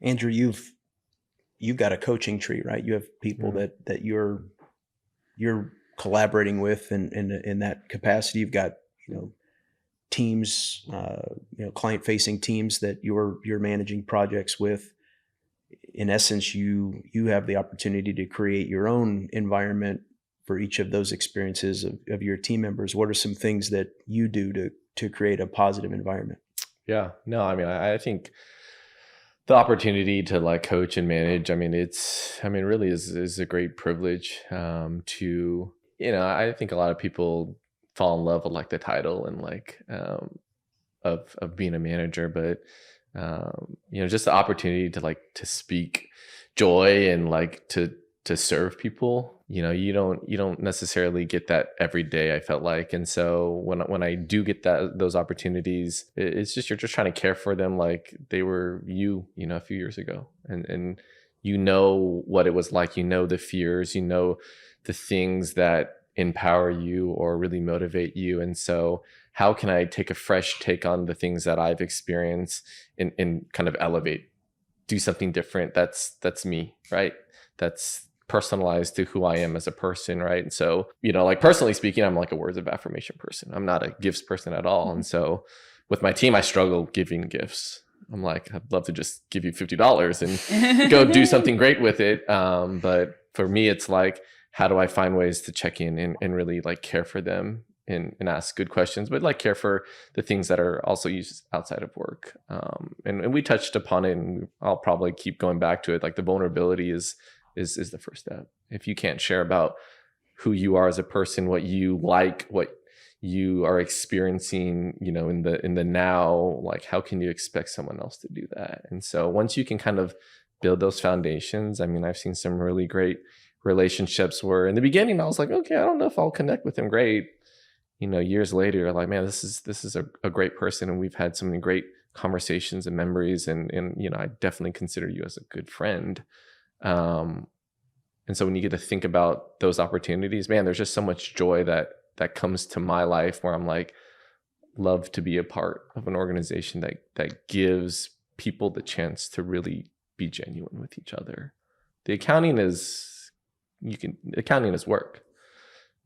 Andrew, you've got a coaching tree, right? You have people Yeah. that you're collaborating with, and in that capacity, you've got teams, client-facing teams that you're managing projects with. In essence, you have the opportunity to create your own environment for each of those experiences of your team members. What are some things that you do to create a positive environment? Yeah, no, I mean, I think the opportunity to like coach and manage, really is a great privilege. I think a lot of people fall in love with like the title and like of being a manager, but just the opportunity to speak joy and like to serve people. You don't necessarily get that every day, I felt like. And so when I do get those opportunities, it's just, you're just trying to care for them like they were a few years ago, and what it was like, the fears, the things that empower you or really motivate you. And so how can I take a fresh take on the things that I've experienced and kind of elevate, do something different? That's me, right? That's personalized to who I am as a person, right? And so, like personally speaking, I'm like a words of affirmation person. I'm not a gifts person at all. And so with my team, I struggle giving gifts. I'm like, I'd love to just give you $50 and go do something great with it. But for me, it's like, how do I find ways to check in and really like care for them and ask good questions, but like care for the things that are also used outside of work. And we touched upon it, and I'll probably keep going back to it. Like the vulnerability is the first step. If you can't share about who you are as a person, what you like, what you are experiencing, in the now, like how can you expect someone else to do that? And so once you can kind of build those foundations, I've seen some really great relationships where in the beginning I was like, okay, I don't know if I'll connect with him great. Years later, you're like, man, this is a great person, and we've had so many great conversations and memories, and I definitely consider you as a good friend. And so when you get to think about those opportunities, man, there's just so much joy that comes to my life where I'm like, love to be a part of an organization that gives people the chance to really be genuine with each other. The accounting is work.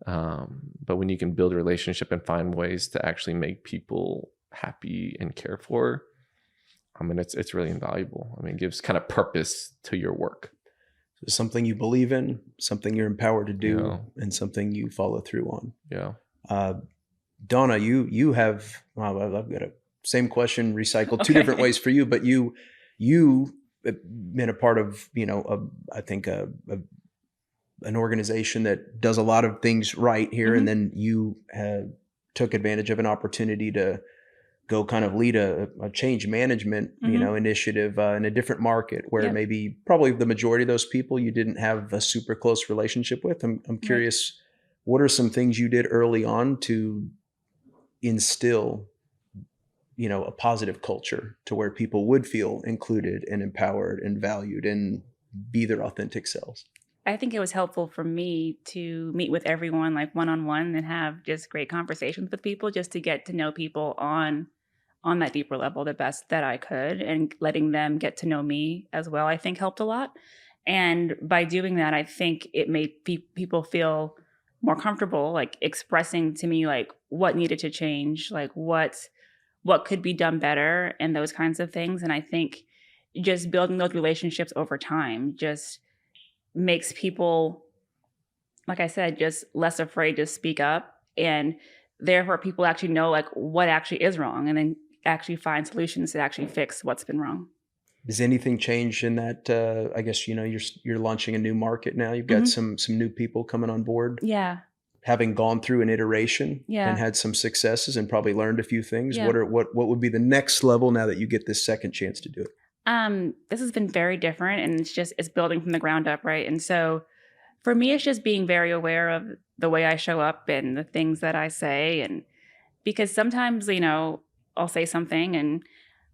But when you can build a relationship and find ways to actually make people happy and care for, it's really invaluable. It gives kind of purpose to your work. So something you believe in, something you're empowered to do, Yeah. and something you follow through on. Yeah. Donna, you have, well, I've got a same question recycled two different ways for you, but you have been a part of, I think a an organization that does a lot of things right here, and then you took advantage of an opportunity to go kind of lead a change management, initiative in a different market where maybe probably the majority of those people you didn't have a super close relationship with. I'm curious, what are some things you did early on to instill, a positive culture to where people would feel included and empowered and valued and be their authentic selves? I think it was helpful for me to meet with everyone like one-on-one and have just great conversations with people, just to get to know people on that deeper level the best that I could, and letting them get to know me as well, I think helped a lot. And by doing that, I think it made people feel more comfortable, like expressing to me like what needed to change, like what could be done better, and those kinds of things. And I think just building those relationships over time just makes people, like I said, just less afraid to speak up, and therefore people actually know like what actually is wrong, and then actually find solutions to actually fix what's been wrong. Does anything change in that? I guess you're launching a new market now. You've got some new people coming on board. Yeah. Having gone through an iteration and had some successes and probably learned a few things. Yeah. What would be the next level now that you get this second chance to do it? This has been very different, and it's building from the ground up, right? And so for me, it's just being very aware of the way I show up and the things that I say. And because sometimes, I'll say something and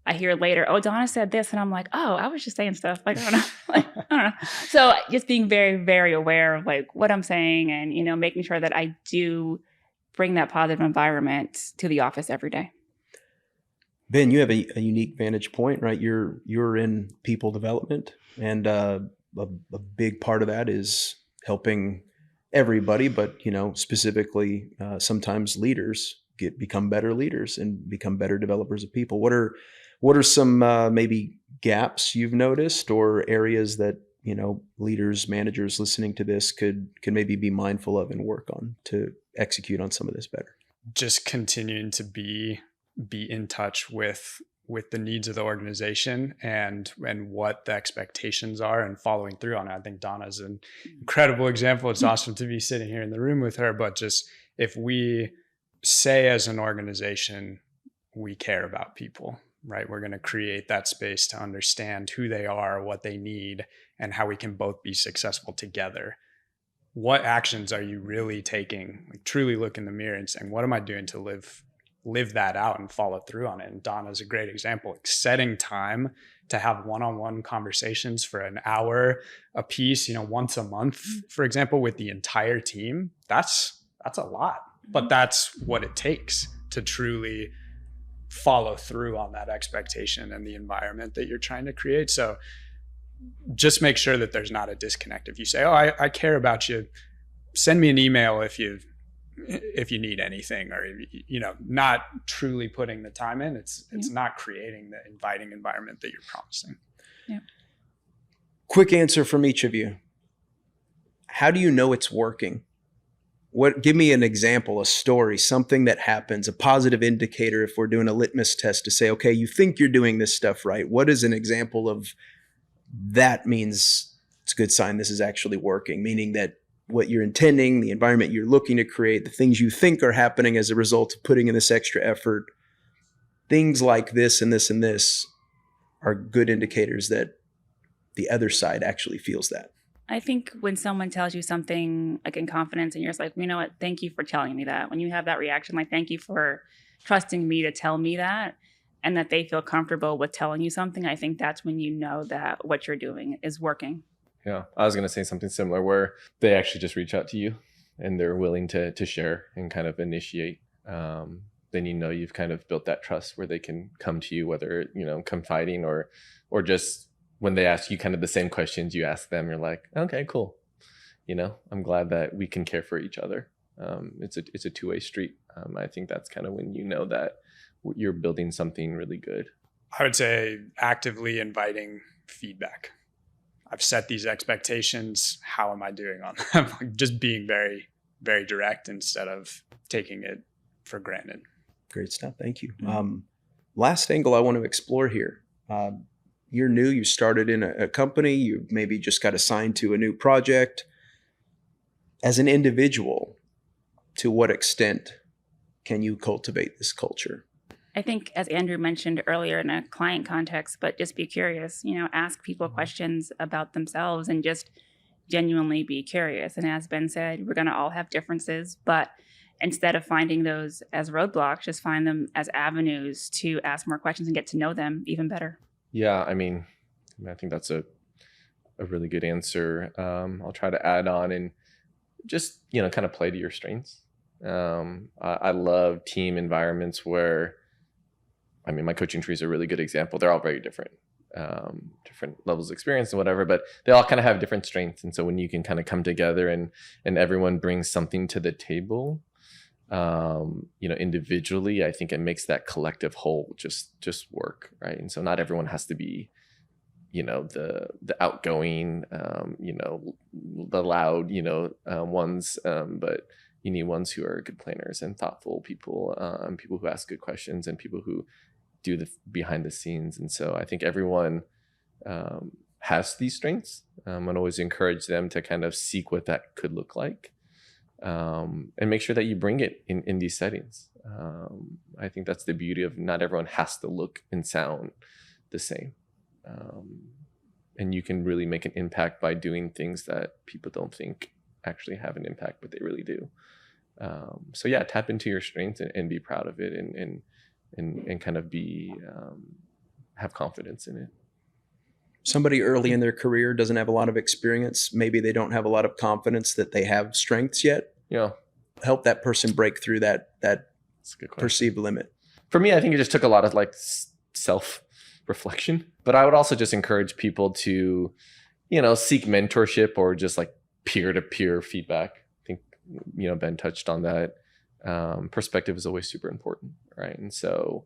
I hear later, oh, Donna said this. And I'm like, oh, I was just saying stuff. Like, I don't know. I don't know. So just being very, very aware of like what I'm saying, and, making sure that I do bring that positive environment to the office every day. Ben, you have a unique vantage point, right? You're in people development, and a big part of that is helping everybody, but specifically sometimes leaders become better leaders and become better developers of people. What are some maybe gaps you've noticed, or areas that leaders, managers listening to this could maybe be mindful of and work on to execute on some of this better? Just continuing to be in touch with the needs of the organization and what the expectations are, and following through on it. I think Donna's an incredible example. It's awesome to be sitting here in the room with her, but just if we say as an organization, we care about people, right? We're going to create that space to understand who they are, what they need, and how we can both be successful together. What actions are you really taking? Like, truly look in the mirror and saying, what am I doing to live that out and follow through on it? And Donna's a great example. Like, setting time to have one-on-one conversations for an hour a piece, once a month, for example, with the entire team. That's a lot, but that's what it takes to truly follow through on that expectation and the environment that you're trying to create. So just make sure that there's not a disconnect. If you say, oh, I care about you, send me an email if you need anything, or not truly putting the time in, it's not creating the inviting environment that you're promising. Yeah. Quick answer from each of you. How do you know it's working? Give me an example, a story, something that happens, a positive indicator if we're doing a litmus test to say, okay, you think you're doing this stuff right. What is an example of that means it's a good sign this is actually working, meaning that what you're intending, the environment you're looking to create, the things you think are happening as a result of putting in this extra effort, things like this and this and this are good indicators that the other side actually feels that. I think when someone tells you something like in confidence and you're just like, you know what, thank you for telling me that. When you have that reaction, like, thank you for trusting me to tell me that, and that they feel comfortable with telling you something, I think that's when you know that what you're doing is working. Yeah, I was going to say something similar, where they actually just reach out to you and they're willing to share and kind of initiate. Then you've kind of built that trust where they can come to you, whether confiding or just when they ask you kind of the same questions you ask them, you're like, okay, cool. I'm glad that we can care for each other. It's a two-way street. I think that's kind of when you know that you're building something really good. I would say actively inviting feedback. I've set these expectations. How am I doing on them? Just being very, very direct instead of taking it for granted. Great stuff. Thank you. Last angle I want to explore here. You're new. You started in a company. You maybe just got assigned to a new project. as an individual, to what extent can you cultivate this culture? I think, as Andrew mentioned earlier, in a client context, but just be curious, ask people questions about themselves and just genuinely be curious. And as Ben said, we're going to all have differences, but instead of finding those as roadblocks, just find them as avenues to ask more questions and get to know them even better. Yeah, I mean, I think that's a really good answer. I'll try to add on and just, kind of play to your strengths. I love team environments where, my coaching tree is a really good example. They're all very different, different levels of experience and whatever, but they all kind of have different strengths. And so when you can kind of come together and everyone brings something to the table, individually, I think it makes that collective whole just work, right? And so not everyone has to be, the outgoing, the loud, ones, but you need ones who are good planners and thoughtful people, people who ask good questions and people who do the behind the scenes. And so I think everyone has these strengths. I'd always encourage them to kind of seek what that could look like, and make sure that you bring it in these settings. I think that's the beauty of not everyone has to look and sound the same. And you can really make an impact by doing things that people don't think actually have an impact, but they really do. So yeah, tap into your strengths and be proud of it and kind of have confidence in it. Somebody early in their career doesn't have a lot of experience. Maybe they don't have a lot of confidence that they have strengths yet. Yeah. Help that person break through that That's a good question. perceived limit. For me, I think it just took a lot of self-reflection, but I would also just encourage people to, seek mentorship or just peer-to-peer feedback. I think, Ben touched on that. Perspective is always super important, right? And so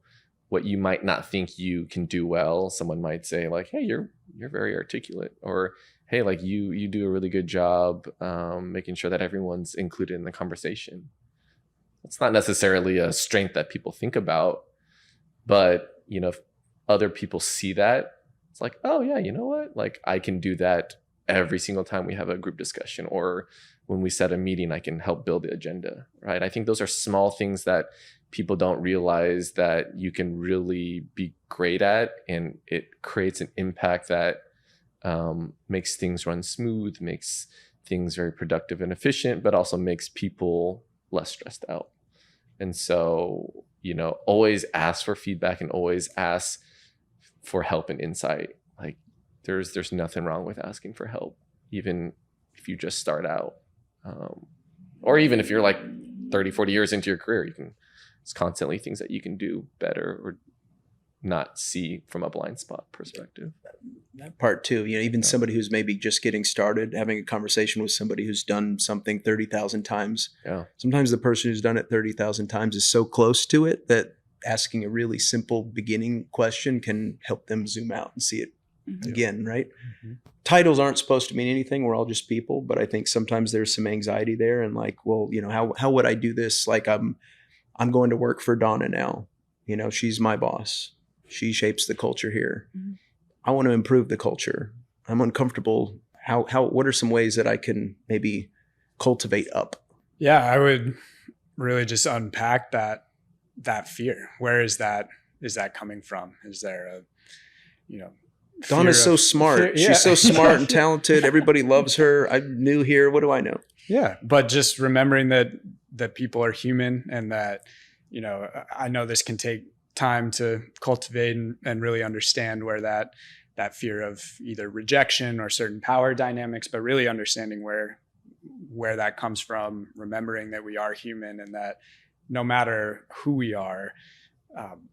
what you might not think you can do well, someone might say hey, you're very articulate, or hey, you do a really good job making sure that everyone's included in the conversation. It's not necessarily a strength that people think about, but if other people see that, it's oh yeah, you know what? I can do that every single time we have a group discussion, or when we set a meeting, I can help build the agenda, right? I think those are small things that people don't realize that you can really be great at, and it creates an impact that makes things run smooth, makes things very productive and efficient, but also makes people less stressed out. And so, always ask for feedback and always ask for help and insight. There's nothing wrong with asking for help, even if you just start out, or even if you're 30, 40 years into your career, it's constantly things that you can do better or not see from a blind spot perspective. That part too, even somebody who's maybe just getting started, having a conversation with somebody who's done something 30,000 times. Yeah. Sometimes the person who's done it 30,000 times is so close to it that asking a really simple beginning question can help them zoom out and see it again, right? Mm-hmm. Titles aren't supposed to mean anything. We're all just people, but I think sometimes there's some anxiety there and how would I do this? I'm going to work for Donna now. She's my boss. She shapes the culture here. Mm-hmm. I want to improve the culture. I'm uncomfortable. What are some ways that I can maybe cultivate up? Yeah, I would really just unpack that fear. Where is that coming from? Is there Donna's so smart. Yeah. She's so smart and talented. Everybody loves her. I'm new here. What do I know? Yeah. But just remembering that people are human and that, I know this can take time to cultivate and really understand where that fear of either rejection or certain power dynamics, but really understanding where that comes from, remembering that we are human and that no matter who we are,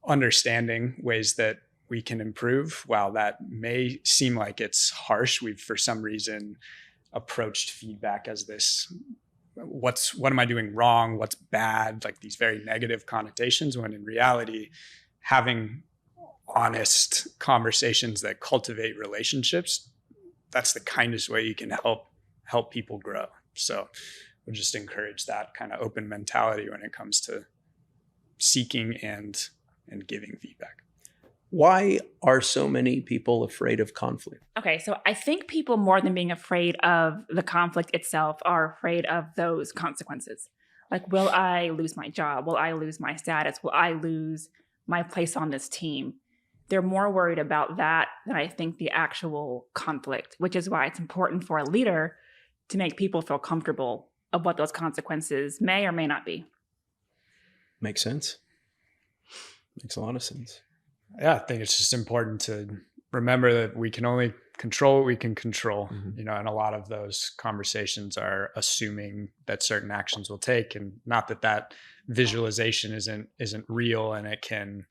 understanding ways that we can improve. While that may seem like it's harsh, we've for some reason approached feedback as this, what am I doing wrong? What's bad? These very negative connotations, when in reality, having honest conversations that cultivate relationships, that's the kindest way you can help people grow. So we'll just encourage that kind of open mentality when it comes to seeking and giving feedback. Why are so many people afraid of conflict? Okay, so I think people, more than being afraid of the conflict itself, are afraid of those consequences. Like, will I lose my job? Will I lose my status? Will I lose my place on this team? They're more worried about that than I think the actual conflict, which is why it's important for a leader to make people feel comfortable of what those consequences may or may not be. Makes sense. Makes a lot of sense. Yeah, I think it's just important to remember that we can only control what we can control, Mhm. and a lot of those conversations are assuming that certain actions will take, and not that visualization isn't real, and it can,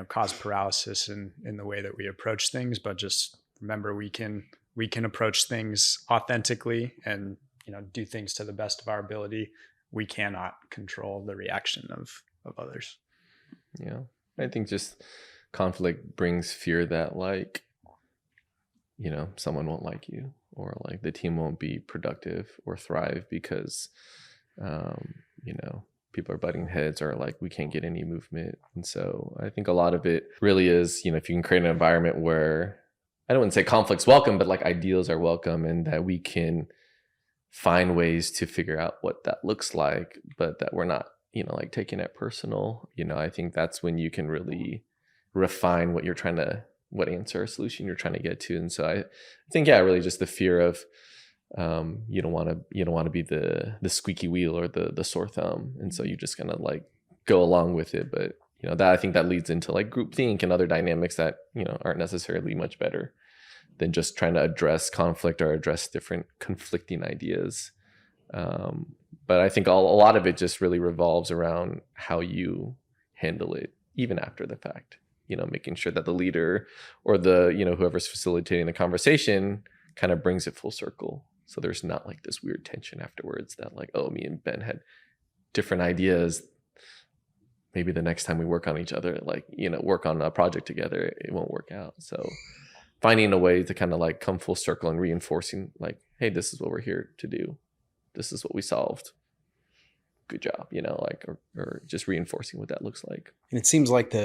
cause paralysis in the way that we approach things. But just remember, we can approach things authentically and, do things to the best of our ability. We cannot control the reaction of others. Yeah. I think just conflict brings fear that like, someone won't like you, or like the team won't be productive or thrive because, people are butting heads, or like we can't get any movement. And so I think a lot of it really is, if you can create an environment where, I don't want to say conflict's welcome, but like ideals are welcome, and that we can find ways to figure out what that looks like, but that we're not, like taking it personal. I think that's when you can really refine what what answer or solution you're trying to get to. And so I think, yeah, really just the fear of, you don't want to be the squeaky wheel or the sore thumb. And so you just kind of like go along with it. But, that I think that leads into like groupthink and other dynamics that, aren't necessarily much better than just trying to address conflict or address different conflicting ideas. But I think a lot of it just really revolves around how you handle it, even after the fact, making sure that the leader or the, whoever's facilitating the conversation kind of brings it full circle. So there's not like this weird tension afterwards that like, oh, me and Ben had different ideas. Maybe the next time we work on each other, like, work on a project together, it won't work out. So finding a way to kind of like come full circle and reinforcing like, hey, this is what we're here to do. This is what we solved. Good job, like, or just reinforcing what that looks like. And it seems like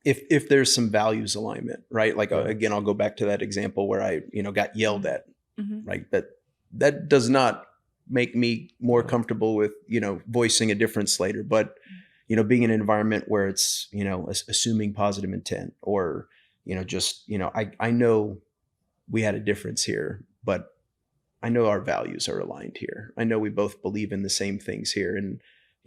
if there's some values alignment, right? Like, again, I'll go back to that example where I, got yelled at, right? That does not make me more comfortable with, voicing a difference later, but, being in an environment where it's, assuming positive intent, or, just, I know we had a difference here, but I know our values are aligned here. I know we both believe in the same things here. And,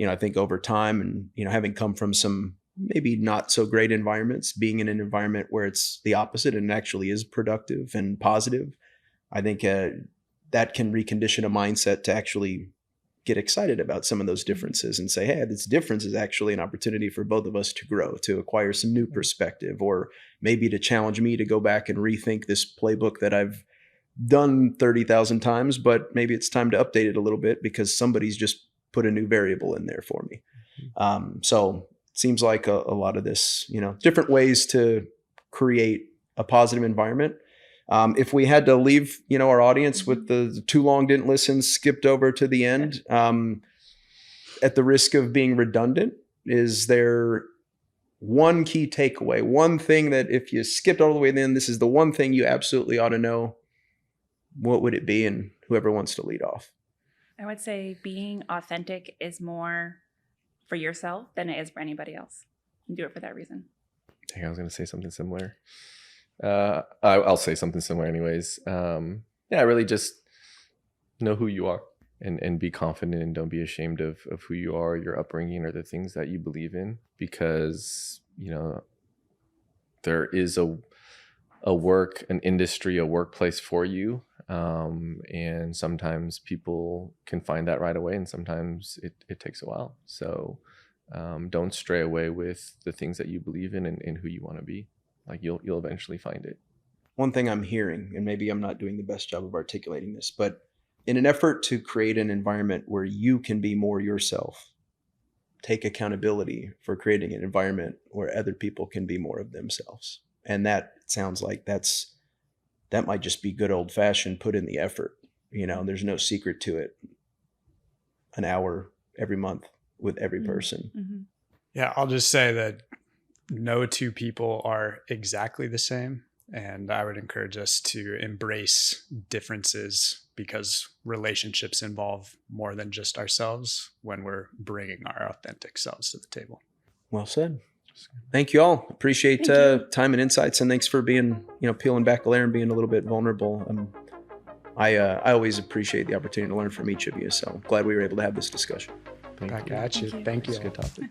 I think over time and, having come from some maybe not so great environments, being in an environment where it's the opposite and actually is productive and positive, I think that can recondition a mindset to actually get excited about some of those differences and say, hey, this difference is actually an opportunity for both of us to grow, to acquire some new perspective, or maybe to challenge me to go back and rethink this playbook that I've done 30,000 times, but maybe it's time to update it a little bit because somebody's just put a new variable in there for me. So it seems like a lot of this, different ways to create a positive environment. If we had to leave, our audience with the too long didn't listen, skipped over to the end, at the risk of being redundant, is there one key takeaway, one thing that if you skipped all the way then, this is the one thing you absolutely ought to know? What would it be? And whoever wants to lead off. I would say being authentic is more for yourself than it is for anybody else. And do it for that reason. I think I was going to say something similar. I'll say something similar anyways. Really just know who you are and be confident, and don't be ashamed of who you are, your upbringing, or the things that you believe in, because, there is an industry, a workplace for you. And sometimes people can find that right away, and sometimes it takes a while. So don't stray away with the things that you believe in and who you want to be. Like you'll eventually find it. One thing I'm hearing, and maybe I'm not doing the best job of articulating this, but in an effort to create an environment where you can be more yourself, take accountability for creating an environment where other people can be more of themselves. And that sounds like that might just be good old fashioned, put in the effort. There's no secret to it. An hour every month with every person. Yeah, I'll just say that no two people are exactly the same. And I would encourage us to embrace differences, because relationships involve more than just ourselves when we're bringing our authentic selves to the table. Well said. Thank you all. Appreciate Thank you. time and insights, and thanks for being, peeling back the layer and being a little bit vulnerable. I always appreciate the opportunity to learn from each of you. So glad we were able to have this discussion. Thank Back you. at you. Thank you. Thank you. It's a good topic.